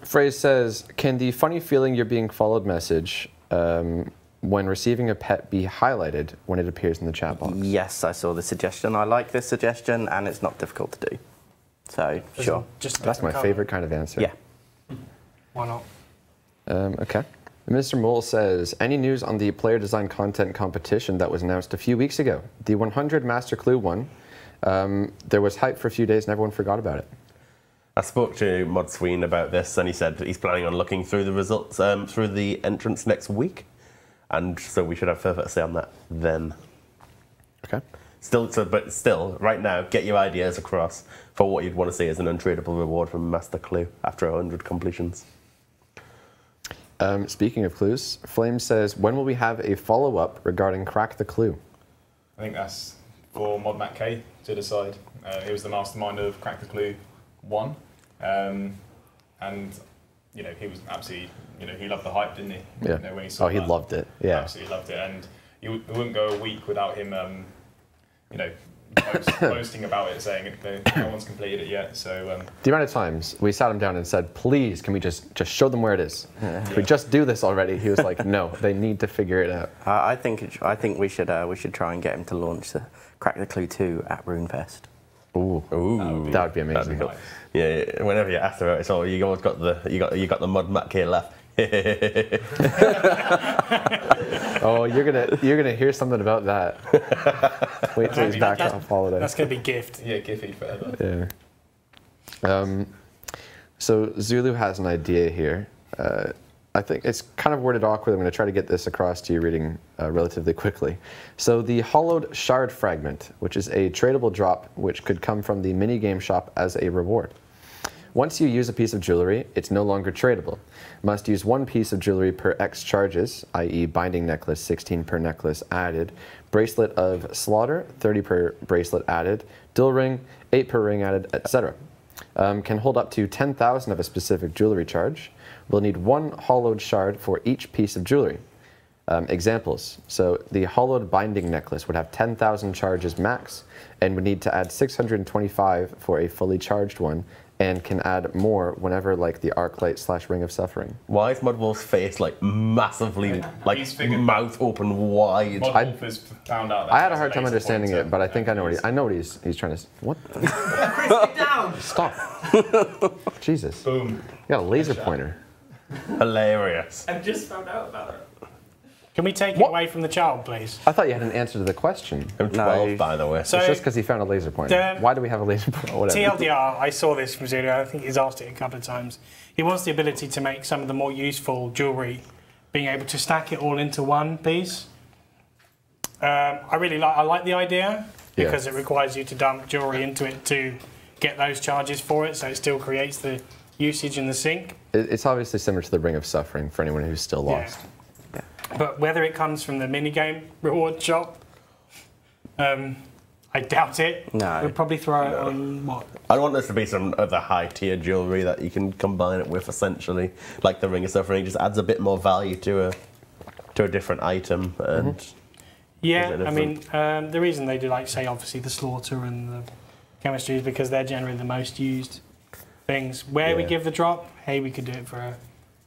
Phrase says, can the funny feeling you're being followed message when receiving a pet be highlighted when it appears in the chat box? Yes, I saw the suggestion. I like this suggestion, and it's not difficult to do. So, sure. Just That's my favorite kind of answer. Yeah. Why not? Okay. Mr. Mole says, any news on the player design content competition that was announced a few weeks ago? The 100 Master Clue one. There was hype for a few days and everyone forgot about it. I spoke to Mod Sween about this, and he said he's planning on looking through the results through the entrance next week, and so we should have further to say on that then. Okay. But still, right now, get your ideas across for what you'd want to see as an untradeable reward from Master Clue after 100 completions. Speaking of clues, Flame says, when will we have a follow-up regarding Crack the Clue? I think that's for Mod Matt K to decide. He was the mastermind of Crack the Clue 1. And, you know, he was absolutely, you know, he loved the hype, didn't he? Yeah. You know, when he saw he that. loved it. Yeah. Absolutely loved it. And we wouldn't go a week without him, you know, boasting about it, saying no one's completed it yet. So the amount of times we sat him down and said, please, can we just show them where it is? Can we just do this already? He was like, no, they need to figure it out. I think we should try and get him to launch the Crack the Clue 2 at RuneFest. Ooh, that would be amazing. That'd be cool. Yeah, whenever you ask about it, so you always got the Mod Matt K laugh. Oh, you're gonna hear something about that. Wait till he's back off holiday. That's going to be gift. yeah, Giphy forever. Yeah. So Zulu has an idea here. I think it's kind of worded awkward. I'm going to try to get this across to you reading relatively quickly. So the hollowed shard fragment, which is a tradable drop which could come from the minigame shop as a reward. Once you use a piece of jewelry, it's no longer tradable. Must use 1 piece of jewelry per X charges, i.e. binding necklace, 16 per necklace added, bracelet of slaughter, 30 per bracelet added, dill ring, 8 per ring added, etc. Can hold up to 10,000 of a specific jewelry charge. Will need 1 hollowed shard for each piece of jewelry. Examples. So the hollowed binding necklace would have 10,000 charges max and would need to add 625 for a fully charged one, and can add more whenever, like the arc light / ring of suffering. Why is Mudwolf's face like massively, like He's figured- mouth open wide? Modwolf has found out. That I had a there's hard time laser understanding pointer it, but I think I know what he's trying to. What? Stop! Jesus! Boom. You got a laser pointer. Hilarious. I've just found out about it. Can we take it away from the child, please? I thought you had an answer to the question. I'm 12, by the way. So- It's just because he found a laser pointer. Why do we have a laser pointer? Whatever. TLDR, I saw this from Zulu. I think he's asked it a couple of times. He wants the ability to make some of the more useful jewellery, being able to stack it all into one piece. I like the idea because it requires you to dump jewellery into it to get those charges for it, so it still creates the usage in the sink. It's obviously similar to the Ring of Suffering for anyone who's still lost. Yeah. But whether it comes from the minigame reward shop, I doubt it. No. We'll probably throw it on what? I want this to be some other high tier jewellery that you can combine it with, essentially. Like the Ring of Suffering, it just adds a bit more value to a different item. And Yeah, I mean, the reason they do, like, say, obviously the slaughter and the chemistry is because they're generally the most used things. Where we give the drop, hey, we could do it for a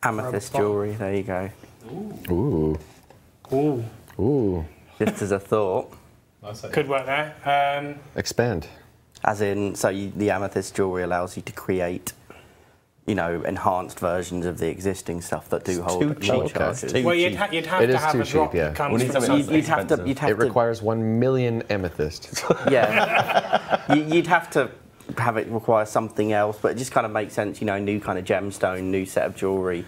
Amethyst jewellery, there you go. Ooh. Ooh. Ooh. Just as a thought. Nice idea. Could work there. Expand. As in, so the amethyst jewellery allows you to create, you know, enhanced versions of the existing stuff that do hold too more cheap. charges. Too Well, you'd cheap. have It to is have too a drop cheap, yeah. that comes We need from something something. You'd have to. expensive. You'd have It to. requires 1 million amethyst. Yeah. You'd have to have it require something else, but it just kind of makes sense. You know, new kind of gemstone, new set of jewellery.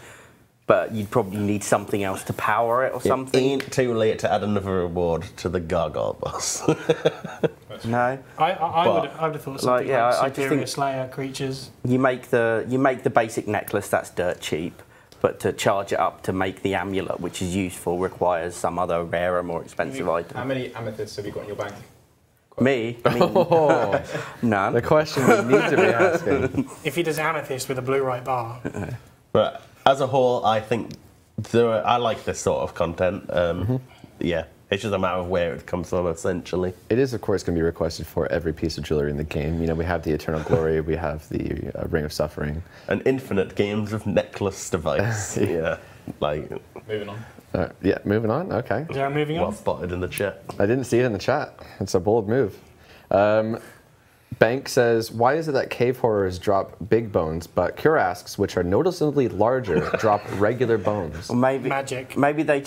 But you'd probably need something else to power it or It something. ain't too late to add another reward to the Gargoyle boss. No. I would have thought something like, yeah, I just superior think- Slayer creatures. You make the basic necklace, that's dirt cheap, but to charge it up to make the amulet, which is useful, requires some other rarer, more expensive How item. many amethysts have you got in your bank? Me? I mean, Oh, none. the question we need to be asking. If he does amethyst with a blue right bar, But as a whole, I think I like this sort of content. Yeah, it's just a matter of where it comes from, essentially. It is, of course, going to be requested for every piece of jewelry in the game. You know, we have the Eternal Glory, we have the Ring of Suffering. An infinite games of necklace device. Yeah, like Moving on. Yeah, moving on. Okay. is there a moving well on? spotted in the chat. I didn't see it in the chat. It's a bold move. Bank says, why is it that cave horrors drop big bones, but Cure asks, which are noticeably larger, drop regular bones? Or maybe Magic. Maybe they're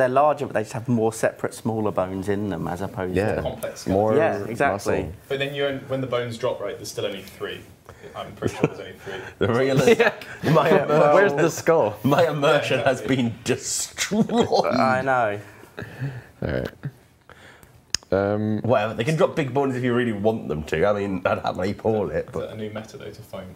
larger, but they just have more separate, smaller bones in them as opposed Yeah, to. Complex. more Yeah, exactly. muscle. But then when the bones drop, right, there's still only 3. I'm pretty sure there's only 3. The realistic. Where's the skull? My immersion has been destroyed. I know. All right. Well, they can drop big bones if you really want them to. I mean, I'd happily pull it, Is but that a new meta though to farm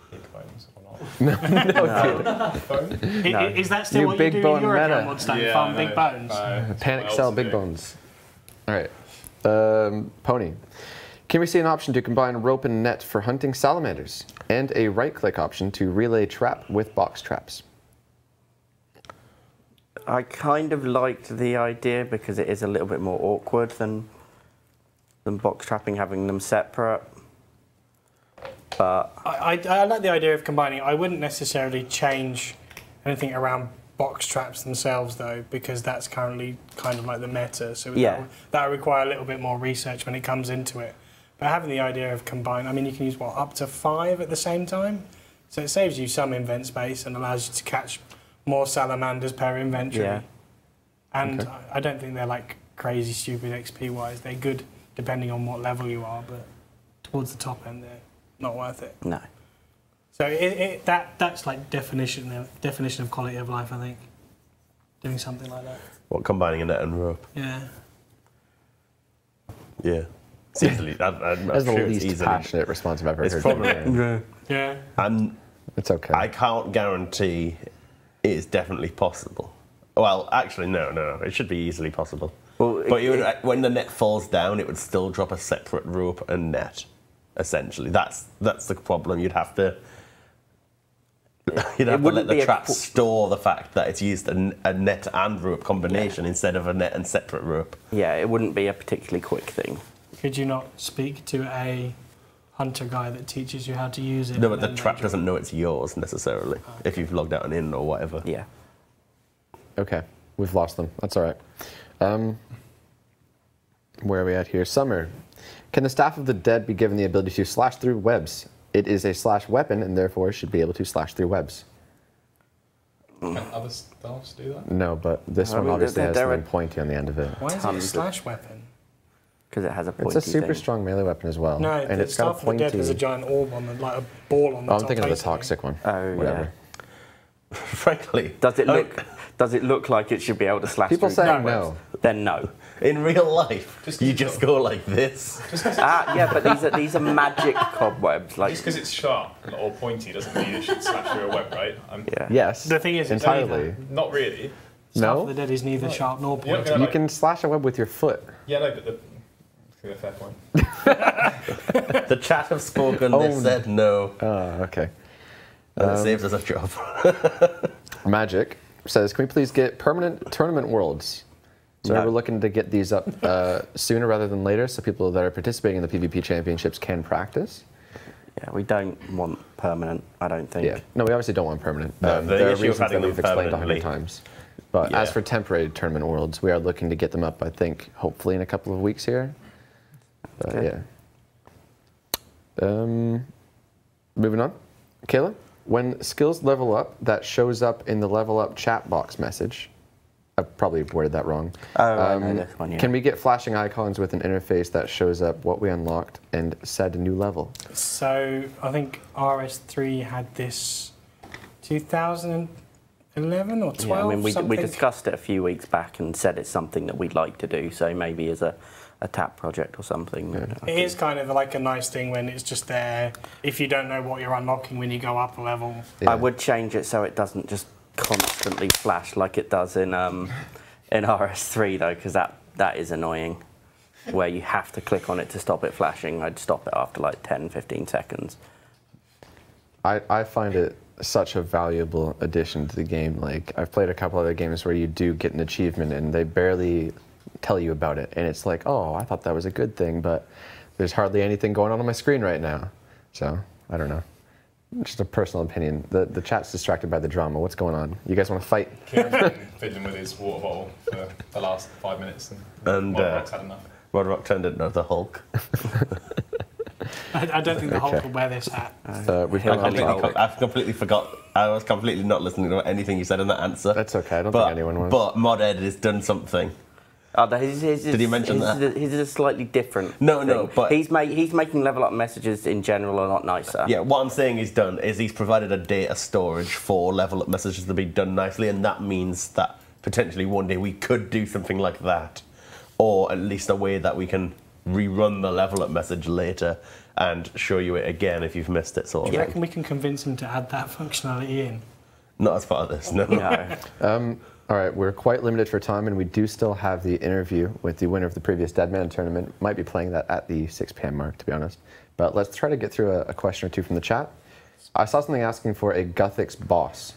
big bones or not? Phone? Is that still New what big you do bone in your meta. account, Modstone? Farm big bones? Panic What sell else big to do? bones. All right. Pony. Can we see an option to combine rope and net for hunting salamanders? And a right-click option to relay trap with box traps? I kind of liked the idea because it is a little bit more awkward than box trapping, having them separate. But I like the idea of combining. I wouldn't necessarily change anything around box traps themselves, though, because that's currently kind of like the meta. So Yeah. that would require a little bit more research when it comes into it. But having the idea of combine, I mean, you can use, what, up to 5 at the same time? So it saves you some invent space and allows you to catch more salamanders per inventory. Yeah. And I don't think they're like crazy stupid XP-wise. They're good depending on what level you are, but towards the top end, they're not worth it. no. So that's like definition of quality of life, I think. Doing something like that. What, combining a net and rope? Yeah. Yeah. It's easily. I'm That's sure the it's least easily. passionate response I've ever It's heard. probably. Yeah. And It's okay. I can't guarantee it is definitely possible. Well, actually, no. It should be easily possible. Well, But when the net falls down, it would still drop a separate rope and net. Essentially, that's the problem. You'd have to let the trap store the fact that it's used a net and rope combination instead of a net and separate rope. Yeah, it wouldn't be a particularly quick thing. Could you not speak to a hunter guy that teaches you how to use it? No, but the trap doesn't know it's yours necessarily if you've logged out and in or whatever. Yeah. Okay, we've lost them. That's all right. Where are we at here? Summer. Can the Staff of the Dead be given the ability to slash through webs? It is a slash weapon and therefore should be able to slash through webs. Can other staffs do that? No, but this one obviously has something pointy on the end of it. Why is it a slash weapon? Because it has a pointy It's a super thing. strong melee weapon as well. No, and the it's got a Staff of the pointy. Dead has a giant orb on the, like a ball on the Oh, top. I'm thinking of the basically. toxic one. Oh, Whatever. Frankly, Does it look like it should be able to slash People through saying webs? no. Then no. in real life, Just you 'cause just it's go like this. Yeah, but these are magic cobwebs. Like, Just because it's sharp or pointy doesn't mean it should slash through a web, right? yeah. Yes. The thing is, it's entirely. Not really. Staff No? of the Dead is neither sharp nor You're not pointy. gonna, You like, can slash a web with your foot. Yeah, no, but the fair point. The chat have spoken. They said no. Oh, okay. And it saves us a job. Magic says, can we please get permanent tournament worlds? So No. we're looking to get these up sooner rather than later so people that are participating in the PvP championships can practice. Yeah, we don't want permanent, I don't think. Yeah. No, we obviously don't want permanent. No, the there are issue of reasons having that them we've explained 100 permanently- times. But Yeah. as for temporary tournament worlds, we are looking to get them up, I think, hopefully in a couple of weeks here. But Okay. yeah. Moving on. Kayla, when skills level up, that shows up in the level up chat box message. I probably worded that wrong. Oh, I know this one, yeah. Can we get flashing icons with an interface that shows up what we unlocked and said new level? So I think RS3 had this 2011 or 12. Yeah, I mean, we something. discussed it a few weeks back and said it's something that we'd like to do, so maybe as a tap project or something. It is kind of like a nice thing when it's just there. If you don't know what you're unlocking when you go up a level. Yeah. I would change it so it doesn't just constantly flash like it does in RS3 though, because that is annoying. Where you have to click on it to stop it flashing. I'd stop it after like 10-15 seconds. I find it such a valuable addition to the game. Like, I've played a couple other games where you do get an achievement and they barely tell you about it. And it's like, oh, I thought that was a good thing, but there's hardly anything going on my screen right now. So, I don't know. Just a personal opinion. The chat's distracted by the drama. What's going on? You guys want to fight? Kieran's been fiddling with his water bottle for the last 5 minutes, and Modrock's had enough. Modrock turned into the Hulk. I don't think the Hulk will wear this hat. We've He'll got have to- I completely forgot. I was completely not listening to anything you said in that answer. That's okay. I don't think anyone was. But Mod Ed has done something. Did he mention that? His is a slightly different No, no, thing. but- he's making level up messages in general a lot nicer. Yeah, what I'm saying he's done is he's provided a data storage for level up messages to be done nicely, and that means that potentially one day we could do something like that, or at least a way that we can rerun the level up message later and show you it again if you've missed it, sort of Do you thing. reckon we can convince him to add that functionality in? Not as part of this, no. No. All right, we're quite limited for time, and we do still have the interview with the winner of the previous Deadman tournament. Might be playing that at the 6 p.m. mark, to be honest. But let's try to get through a question or two from the chat. I saw something asking for a Guthix boss.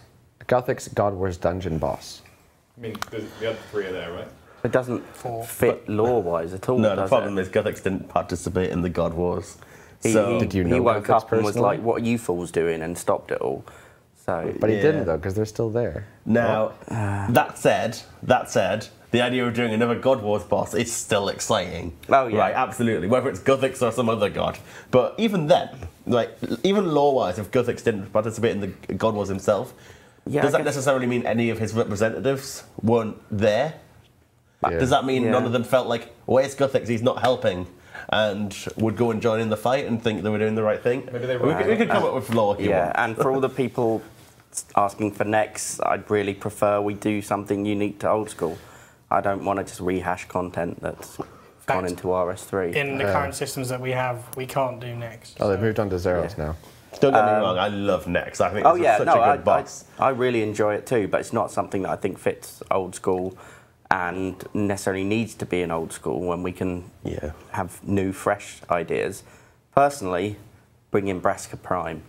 Guthix God Wars dungeon boss. I mean, the other three are there, right? It doesn't fit lore-wise at all. No, the does problem it? is Guthix didn't participate in the God Wars. He, So, Did you know he woke Guthix up and was personally? like, "What are you fools doing?" and stopped it all. So, But he Yeah. didn't, though, because they're still there. now, that said, the idea of doing another God Wars boss is still exciting. Oh, yeah. Right, absolutely. Whether it's Guthix or some other god. But even then, like, even lore-wise, if Guthix didn't participate in the God Wars himself, yeah, does I that guess- necessarily mean any of his representatives weren't there? Yeah. Does that mean Yeah. none of them felt like, where's Guthix? He's not helping. and would go and join in the fight and think they were doing the right thing. Maybe they we were. could come up with lore. Yeah, and for all the people asking for next, I'd really prefer we do something unique to old school. I don't want to just rehash content that's gone into RS3. In the current systems that we have, we can't do next. Oh, they've moved on to Zeros now. Don't get me wrong, I love Nex. I think it's such a good boss. I really enjoy it too, but it's not something that I think fits old school and necessarily needs to be an old school when we can have new, fresh ideas. Personally, bring in Braska Prime.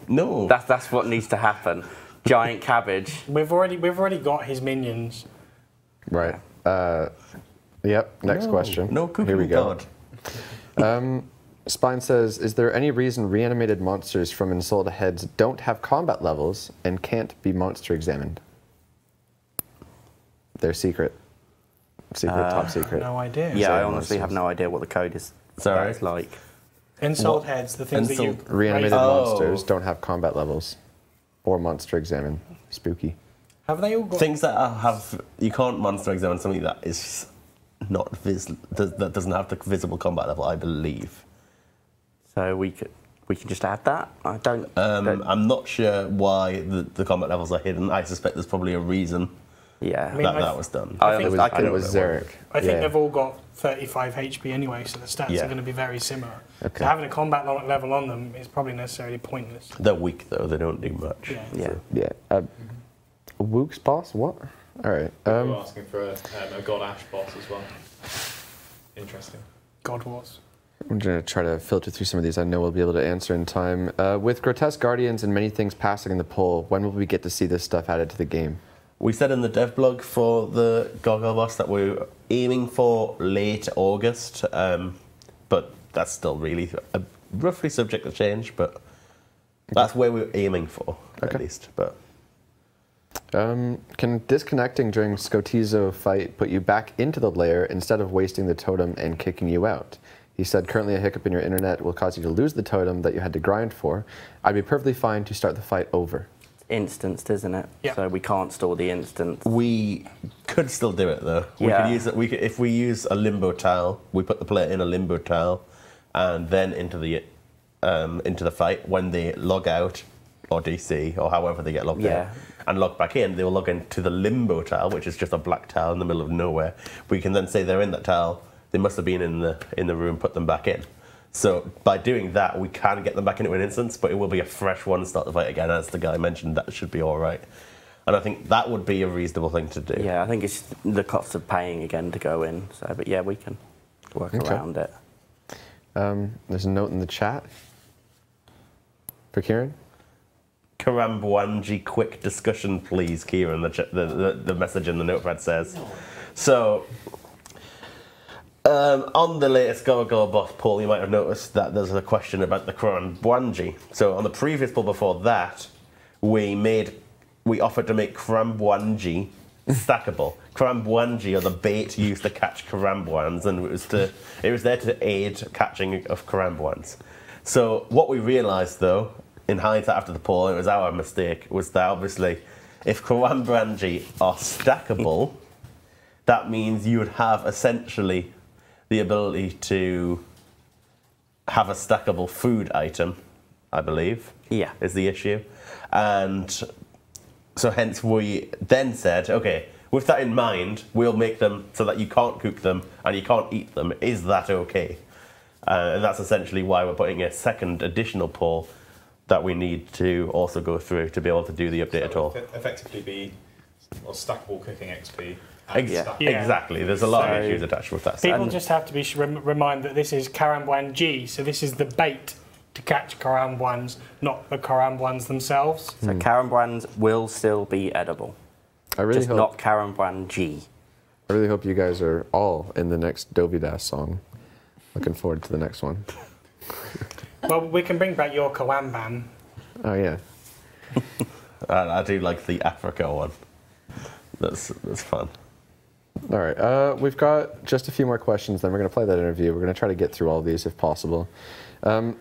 No. That's what needs to happen. Giant cabbage. We've already got his minions. Right. Yep. Next question. No cooking Here we go. god. Spine says, is there any reason reanimated monsters from Ensouled Heads don't have combat levels and can't be monster examined? They're secret. Top secret. No idea. Yeah, I Same honestly have monsters. no idea what the code is. Sorry? It's like. Ensouled heads, the things that you Reanimated raise- monsters don't have combat levels or monster examine. Spooky. Have they all got? Things that have you can't monster examine something that is not that doesn't have the visible combat level, I believe. So we can just add that. I don't. I'm not sure why the combat levels are hidden. I suspect there's probably a reason Yeah. I mean, that was done. I think- It was Zarek. I think Yeah. they've all got 35 HP anyway, so the stats Yeah. are going to be very similar. Okay. So having a combat level on them is probably necessarily pointless. They're weak though. They don't do much. Yeah. Yeah. Yeah. Wook's boss? What? All right. We're asking for a God Ash boss as well. Interesting. God Wars. I'm going to try to filter through some of these I know we'll be able to answer in time. With Grotesque Guardians and many things passing in the poll, when will we get to see this stuff added to the game? We said in the dev blog for the Gargoyle boss that we're aiming for late August, but that's still really roughly subject to change. But that's where we're aiming for at least. But can disconnecting during Scotizo fight put you back into the lair instead of wasting the totem and kicking you out? He said currently a hiccup in your internet will cause you to lose the totem that you had to grind for. I'd be perfectly fine to start the fight over. Instanced, isn't it? Yeah. So we can't store the instance. we could still do it though. We Yeah. could use it. If we use a limbo tile, we put the player in a limbo tile, and then into the fight. When they log out or DC or however they get logged out and log back in, they will log into the limbo tile, which is just a black tile in the middle of nowhere. We can then say they're in that tile. They must have been in the room. Put them back in. So by doing that, we can get them back into an instance, but it will be a fresh one, start the fight again. As the guy mentioned, that should be all right. And I think that would be a reasonable thing to do. Yeah, I think it's the cost of paying again to go in. So, but yeah, we can work around it. There's a note in the chat for Kieran. Karambwanji, quick discussion, please, Kieran. The message in the notepad says. So, on the latest Gargoyle boss poll, you might have noticed that there's a question about the Karambwanji. So, on the previous poll before that, we offered to make Karambwanji stackable. Karambwanji are the bait used to catch Karambwans, and it was there to aid catching of Karambwans. So, what we realised, though, in hindsight after the poll, and it was our mistake, was that obviously if Karambwanji are stackable, that means you would have essentially the ability to have a stackable food item, I believe, is the issue. And so hence we then said, okay, with that in mind, we'll make them so that you can't cook them and you can't eat them. Is that okay? And that's essentially why we're putting a second additional poll that we need to also go through to be able to do the update at all. Effectively be stackable cooking XP. Exactly. There's a lot of issues attached with that. People just have to be reminded that this is Karambwanji, so this is the bait to catch Karambwans, not the Karambwans themselves. So Karambwans will still be edible. I really just hope not Karambwanji. I really hope you guys are all in the next Dovidas song. Looking forward to the next one. Well, we can bring back your Kawamban. Oh yeah. I do like the Africa one. That's fun. All right, we've got just a few more questions, then we're going to play that interview. We're going to try to get through all of these if possible. Any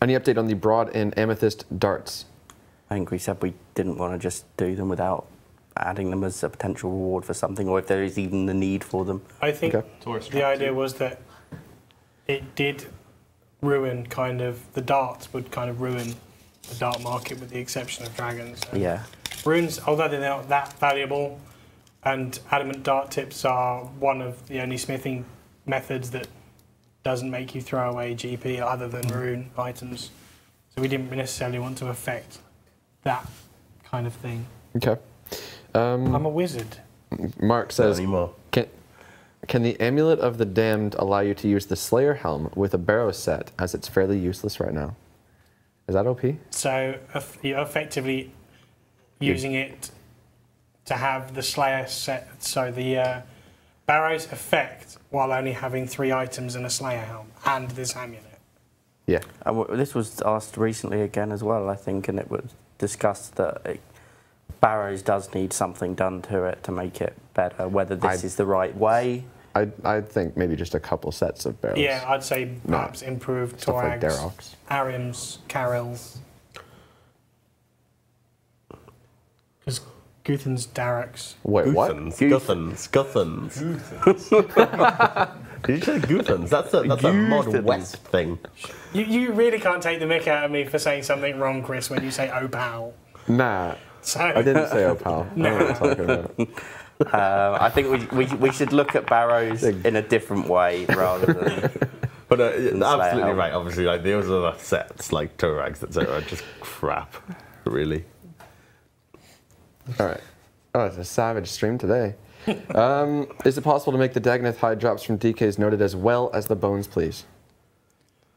update on the broad and amethyst darts? I think we said we didn't want to just do them without adding them as a potential reward for something, or if there is even the need for them. I think the idea was that it did ruin the darts would kind of ruin the dart market with the exception of dragons. And Yeah. runes, although they're not that valuable, and adamant dart tips are one of the only smithing methods that doesn't make you throw away GP other than rune items. So we didn't necessarily want to affect that kind of thing. Okay. I'm a wizard. Mark Not says, anymore. can the Amulet of the Damned allow you to use the Slayer Helm with a Barrow set, as it's fairly useless right now? Is that OP? So you're effectively using it to have the Slayer set, so the Barrow's effect, while only having 3 items and a Slayer helm and this amulet. Yeah. This was asked recently again as well, I think, and it was discussed that Barrows does need something done to it to make it better. Whether this is the right way. I'd think maybe just a couple sets of barrels. Yeah, I'd say perhaps improved Stuff like Torags, Daroks. Arims, Carils. Because Guthan's Daroks. Wait, what? Guthans. Did you say Guthans? That's a mod west thing. You really can't take the mick out of me for saying something wrong, Chris, when you say opal. Nah. So, I didn't say opal. I know what I'm talking about. I think we should look at Barrows in a different way rather than. But absolutely right. Obviously, like those other sets, like Torags, etc., are just crap. Really. All right. Oh, it's a savage stream today. Is it possible to make the Dagonoth hide drops from DKs noted as well as the bones, please?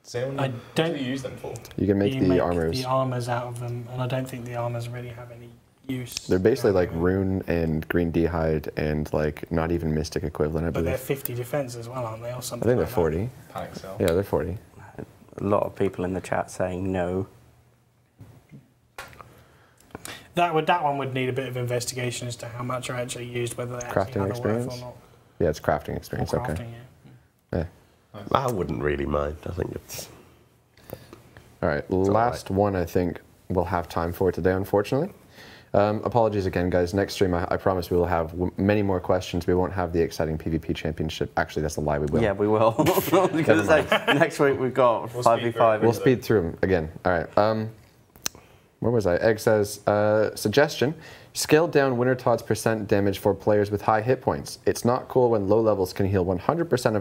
So I don't what do you use them for? You can make the armors. the armors out of them, and I don't think the armors really have any use. They're basically like rune and green d'hide and like not even mystic equivalent, I But they're believe. 50 defense as well, aren't they, or I something? think they're like 40. Panic cell. Yeah, they're 40. A lot of people in the chat saying no. That one would need a bit of investigation as to how much are actually used, whether they actually Crafting have a worth experience? or not. Yeah, it's crafting Or experience. Okay. crafting, yeah. Yeah. I wouldn't really mind. I think it's. All right. Last one I think we'll have time for today, unfortunately. Apologies again, guys. Next stream, I promise we will have many more questions. We won't have the exciting PvP championship. Actually, that's a lie. We will. Yeah, we will. Because next week we've got 5v5. We'll speed through them again. All right. Where was I? Egg says, suggestion, scale down Winter Todd's % damage for players with high hit points. It's not cool when low levels can heal 100%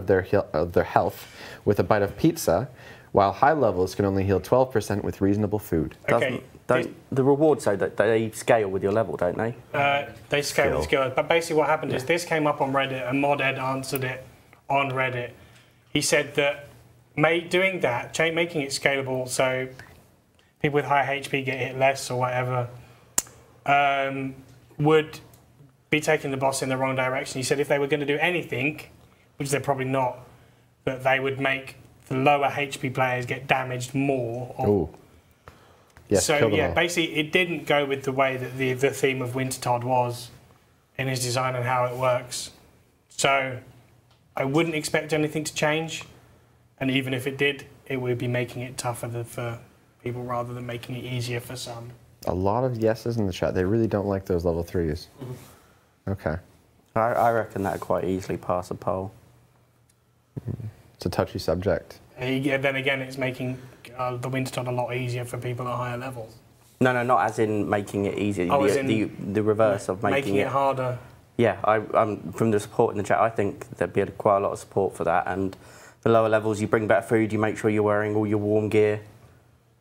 of their health with a bite of pizza, while high levels can only heal 12% with reasonable food. Okay. The rewards, though, they scale with your level, don't they? They scale with skills. But basically what happened is this came up on Reddit, and Moded answered it on Reddit. He said that doing that, making it scalable so people with high HP get hit less or whatever, would be taking the boss in the wrong direction. He said if they were going to do anything, which they're probably not, that they would make the lower HP players get damaged more. Ooh. Yes, So kill them yeah, all. basically it didn't go with the way that the theme of Winter Todd was in his design and how it works. So I wouldn't expect anything to change, and even if it did, it would be making it tougher for people rather than making it easier for some. A lot of yeses in the chat. They really don't like those level 3s. Okay. I reckon that quite easily pass a poll. It's a touchy subject. And then again, it's making the Winter Todd a lot easier for people at higher levels. No, not as in making it easier. Oh, as in the reverse of making it harder. Yeah, I'm from the support in the chat. I think there'd be quite a lot of support for that. And the lower levels, you bring better food. You make sure you're wearing all your warm gear.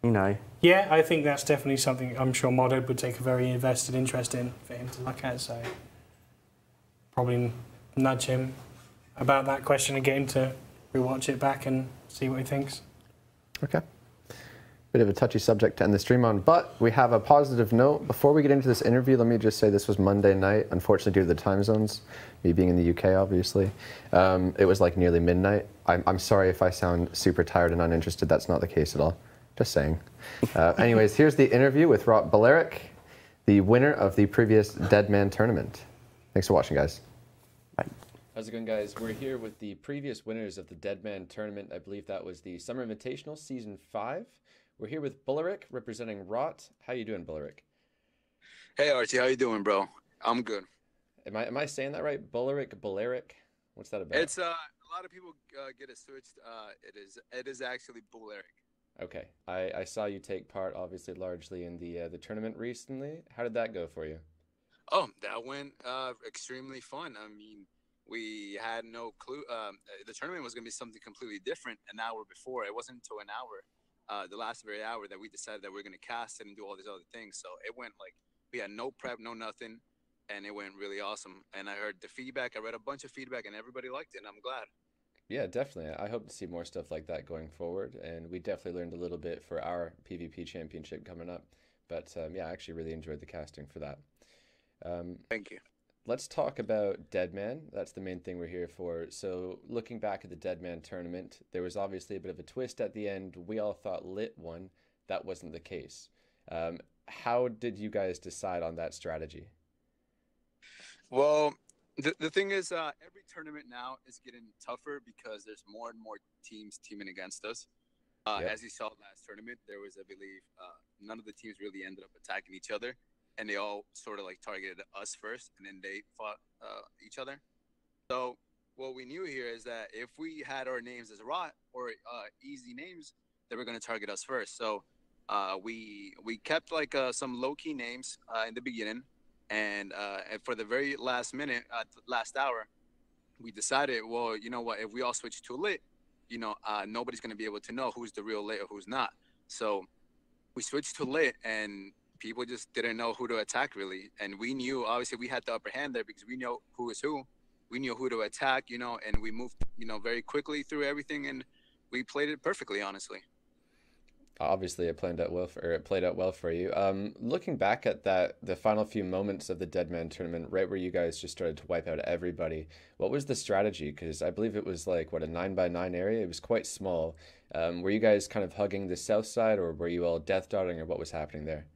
You know. Yeah, I think that's definitely something I'm sure Moded would take a very invested interest in for him to look at. So probably nudge him about that question and get him to rewatch it back and see what he thinks. Okay. Bit of a touchy subject to end the stream on, but we have a positive note. Before we get into this interview, let me just say this was Monday night. Unfortunately, due to the time zones, me being in the UK, obviously, it was like nearly midnight. I'm sorry if I sound super tired and uninterested. That's not the case at all. Just saying. Anyways, here's the interview with Rot Baleric, the winner of the previous Dead Man tournament. Thanks for watching, guys. Bye. How's it going, guys? We're here with the previous winners of the Dead Man tournament. I believe that was the Summer Invitational, Season 5. We're here with Baleric, representing Rot. How you doing, Baleric? Hey, Archie. How you doing, bro? I'm good. Am I saying that right? Baleric? What's that about? It's a lot of people get it switched. It is actually Bull Eric. Okay. I saw you take part, obviously, largely in the tournament recently. How did that go for you? Oh, that went extremely fun. I mean, we had no clue. The tournament was going to be something completely different an hour before. It wasn't until an hour, the last very hour, that we decided that we are going to cast it and do all these other things. So it went like we had no prep, no nothing, and it went really awesome. And I heard the feedback. I read a bunch of feedback, and everybody liked it, and I'm glad. Yeah, definitely. I hope to see more stuff like that going forward. And we definitely learned a little bit for our PvP championship coming up. But yeah, I actually really enjoyed the casting for that. Thank you. Let's talk about Deadman. That's the main thing we're here for. So looking back at the Deadman tournament, there was obviously a bit of a twist at the end. We all thought Lit won. That wasn't the case. How did you guys decide on that strategy? Well, the thing is, every tournament now is getting tougher because there's more and more teams teaming against us. Yep. As you saw last tournament, there was, I believe, none of the teams really ended up attacking each other, and they all sort of like targeted us first, and then they fought each other. So what we knew here is that if we had our names as rot or easy names, they were going to target us first. So we kept like some low-key names in the beginning. And for the very last minute, last hour, we decided, well, you know what, if we all switch to Lit, you know, nobody's going to be able to know who's the real Lit or who's not. So we switched to Lit, and people just didn't know who to attack, really. And we knew, obviously, we had the upper hand there because we know who is who. We knew who to attack, you know, and we moved, you know, very quickly through everything, and we played it perfectly, honestly. Obviously, it played out well for you. Looking back at the final few moments of the Deadman tournament, right where you guys just started to wipe out everybody, what was the strategy? Because I believe it was like, what, a 9x9 area? It was quite small. Were you guys kind of hugging the south side, or were you all death dotting, or what was happening there?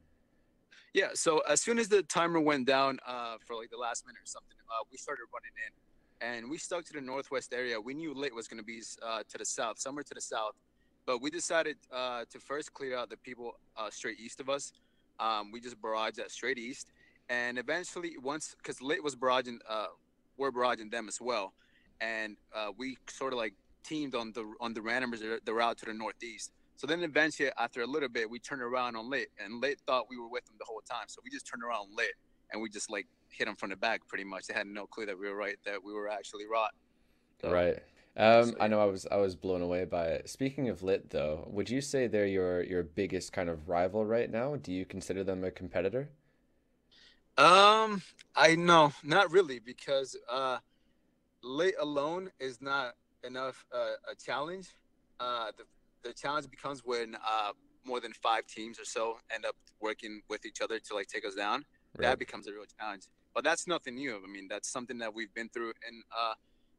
Yeah, so as soon as the timer went down for like the last minute or something, we started running in, and we stuck to the northwest area. We knew Lit was going to be to the south, somewhere to the south. But we decided to first clear out the people straight east of us. We just barraged that straight east. And eventually, once, because Lit was barraging, we're barraging them as well. And we sort of like teamed on the randomers, the route to the northeast. So then eventually, after a little bit, we turned around on Lit. And Lit thought we were with them the whole time. So we just turned around on Lit. And we just like hit them from the back pretty much. They had no clue that we were right, that we were actually rot. So, right. I know I was blown away by it. Speaking of Lit, though, would you say they're your biggest kind of rival right now? Do you consider them a competitor? I know, not really, because Lit alone is not enough a challenge. The challenge becomes when more than 5 teams or so end up working with each other to like take us down. Right. That becomes a real challenge. But that's nothing new. I mean, that's something that we've been through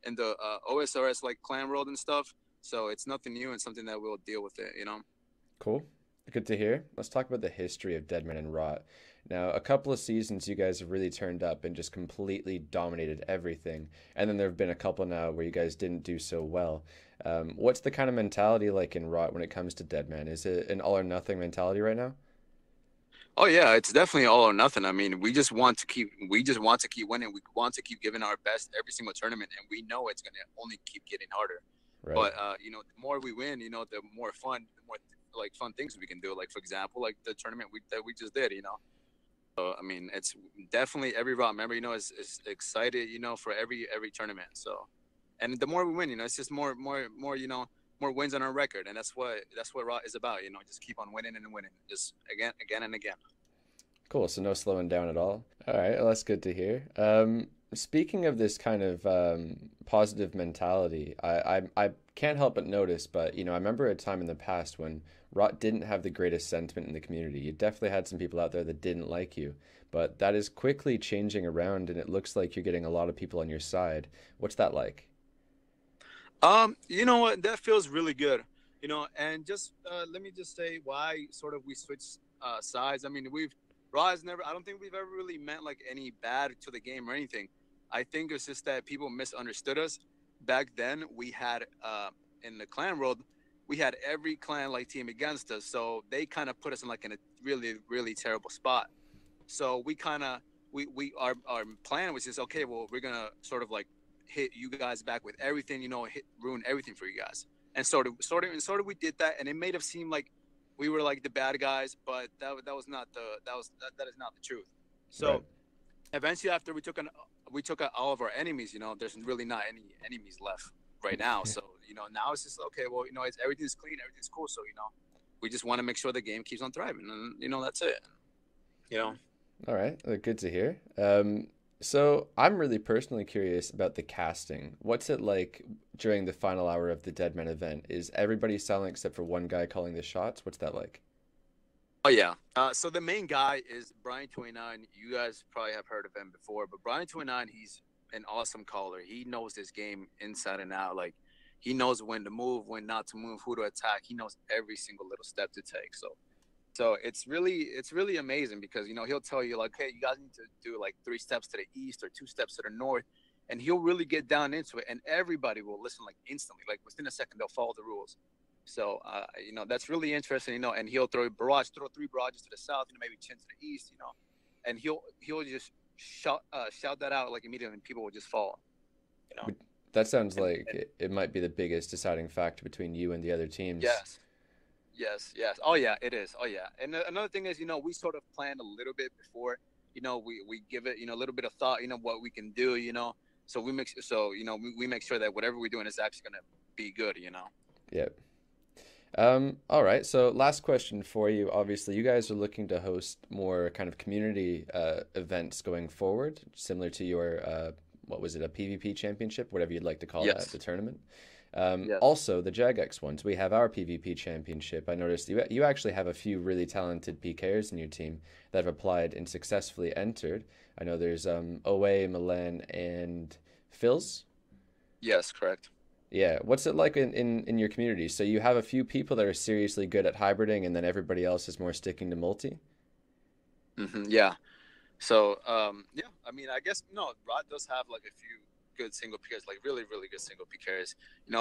in the OSRS like clan world and stuff. So it's nothing new and something that we'll deal with it, you know? Cool. Good to hear. Let's talk about the history of Deadman and Rot. Now, a couple of seasons you guys have really turned up and just completely dominated everything. And then there have been a couple now where you guys didn't do so well. What's the kind of mentality like in Rot when it comes to Deadman? Is it an all or nothing mentality right now? Oh yeah, it's definitely all or nothing. I mean, we just want to keep winning. We want to keep giving our best every single tournament, and we know it's going to only keep getting harder. Right. But you know, the more we win, you know, the more fun things we can do. Like for example, like the tournament that we just did, you know. So I mean, it's definitely every Rot member, you know, is excited, you know, for every tournament. So, and the more we win, you know, it's just more, you know, more wins on our record, and that's what Rot is about. You know, just keep on winning and winning, just again and again. Cool. So no slowing down at all. All right. Well, that's good to hear. Speaking of this kind of positive mentality, I can't help but notice, but you know, I remember a time in the past when Rot didn't have the greatest sentiment in the community. You definitely had some people out there that didn't like you, but that is quickly changing around, and it looks like you're getting a lot of people on your side. What's that like? You know what? That feels really good. You know, and just let me just say why sort of we switched sides. I mean, I don't think we've ever really meant like any bad to the game or anything. I think it's just that people misunderstood us. Back then, we had in the clan world, we had every clan like team against us, so they kind of put us in a really, really terrible spot. So we kind of our plan was just, okay, well, we're gonna sort of like hit you guys back with everything, ruin everything for you guys. And sort of we did that, and it made it seem like we were like the bad guys, but that is not the truth. So Right. eventually, after we took out all of our enemies, there's really not any enemies left right now. So now it's just okay. Well, everything's clean, everything's cool. So we just want to make sure the game keeps on thriving, and that's it. All right, good to hear. So I'm really personally curious about the casting. What's it like during the final hour of the Deadman event? Is everybody silent except for one guy calling the shots? What's that like? Oh yeah. So the main guy is Brian29. You guys probably have heard of him before, but Brian29, he's an awesome caller. He knows this game inside and out. Like, he knows when to move, when not to move, who to attack. He knows every single little step to take. So it's really amazing because he'll tell you like, hey, you guys need to do like 3 steps to the east or 2 steps to the north, and he'll really get down into it, and everybody will listen like instantly, like within a second they'll follow the rules. So that's really interesting, and he'll throw 3 barrages to the south, maybe 10 to the east, and he'll just shout that out like immediately, and people will just follow. That sounds like it might be the biggest deciding factor between you and the other teams. Yes. Oh yeah, it is. Oh yeah. And another thing is, we sort of planned a little bit before. We give it, a little bit of thought. What we can do. So we make sure that whatever we're doing is actually gonna be good. Yep. All right. So last question for you. Obviously, you guys are looking to host more kind of community events going forward, similar to your what was it, a PvP championship, whatever you'd like to call that, the tournament. Also, the Jagex ones, we have our PvP championship. I noticed you actually have a few really talented PKers in your team that have applied and successfully entered. I know there's OA, Milan, and Phils. Yes, correct. Yeah, what's it like in your community? So you have a few people that are seriously good at hybriding, and then everybody else is more sticking to multi? Yeah. So, I mean, I guess, Rod does have like a few good single PKers, like really, really good single PKers,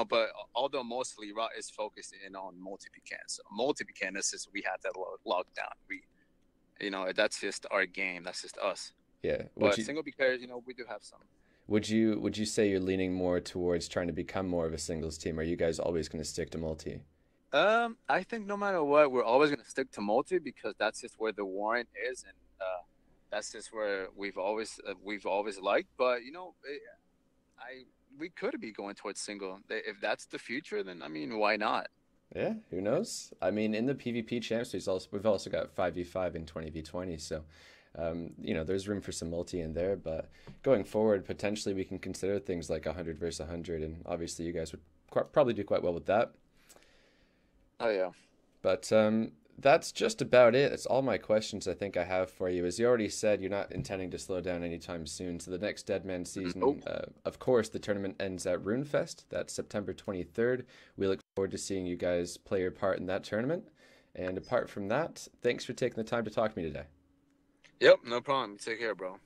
but although mostly Rod is focused in on multi-PKs. So multi-PK, we have that locked down. That's just our game. That's just us. Yeah. But single PKers, we do have some. Would you say you're leaning more towards trying to become more of a singles team? Or are you guys always going to stick to multi? I think no matter what, we're always going to stick to multi because that's just where the warrant is, and that's just where we've always liked. But we could be going towards single. If that's the future, then I mean, why not? Yeah, who knows? I mean, in the PvP champs, we've also got 5v5 and 20v20, so there's room for some multi in there. But going forward, potentially we can consider things like 100 versus 100, and obviously you guys would probably do quite well with that. Oh yeah. But that's just about it. That's all my questions I think I have for you. As you already said, you're not intending to slow down anytime soon. So the next Deadman season, of course, the tournament ends at RuneFest. That's September 23rd. We look forward to seeing you guys play your part in that tournament. And apart from that, thanks for taking the time to talk to me today. Yep, no problem. Take care, bro.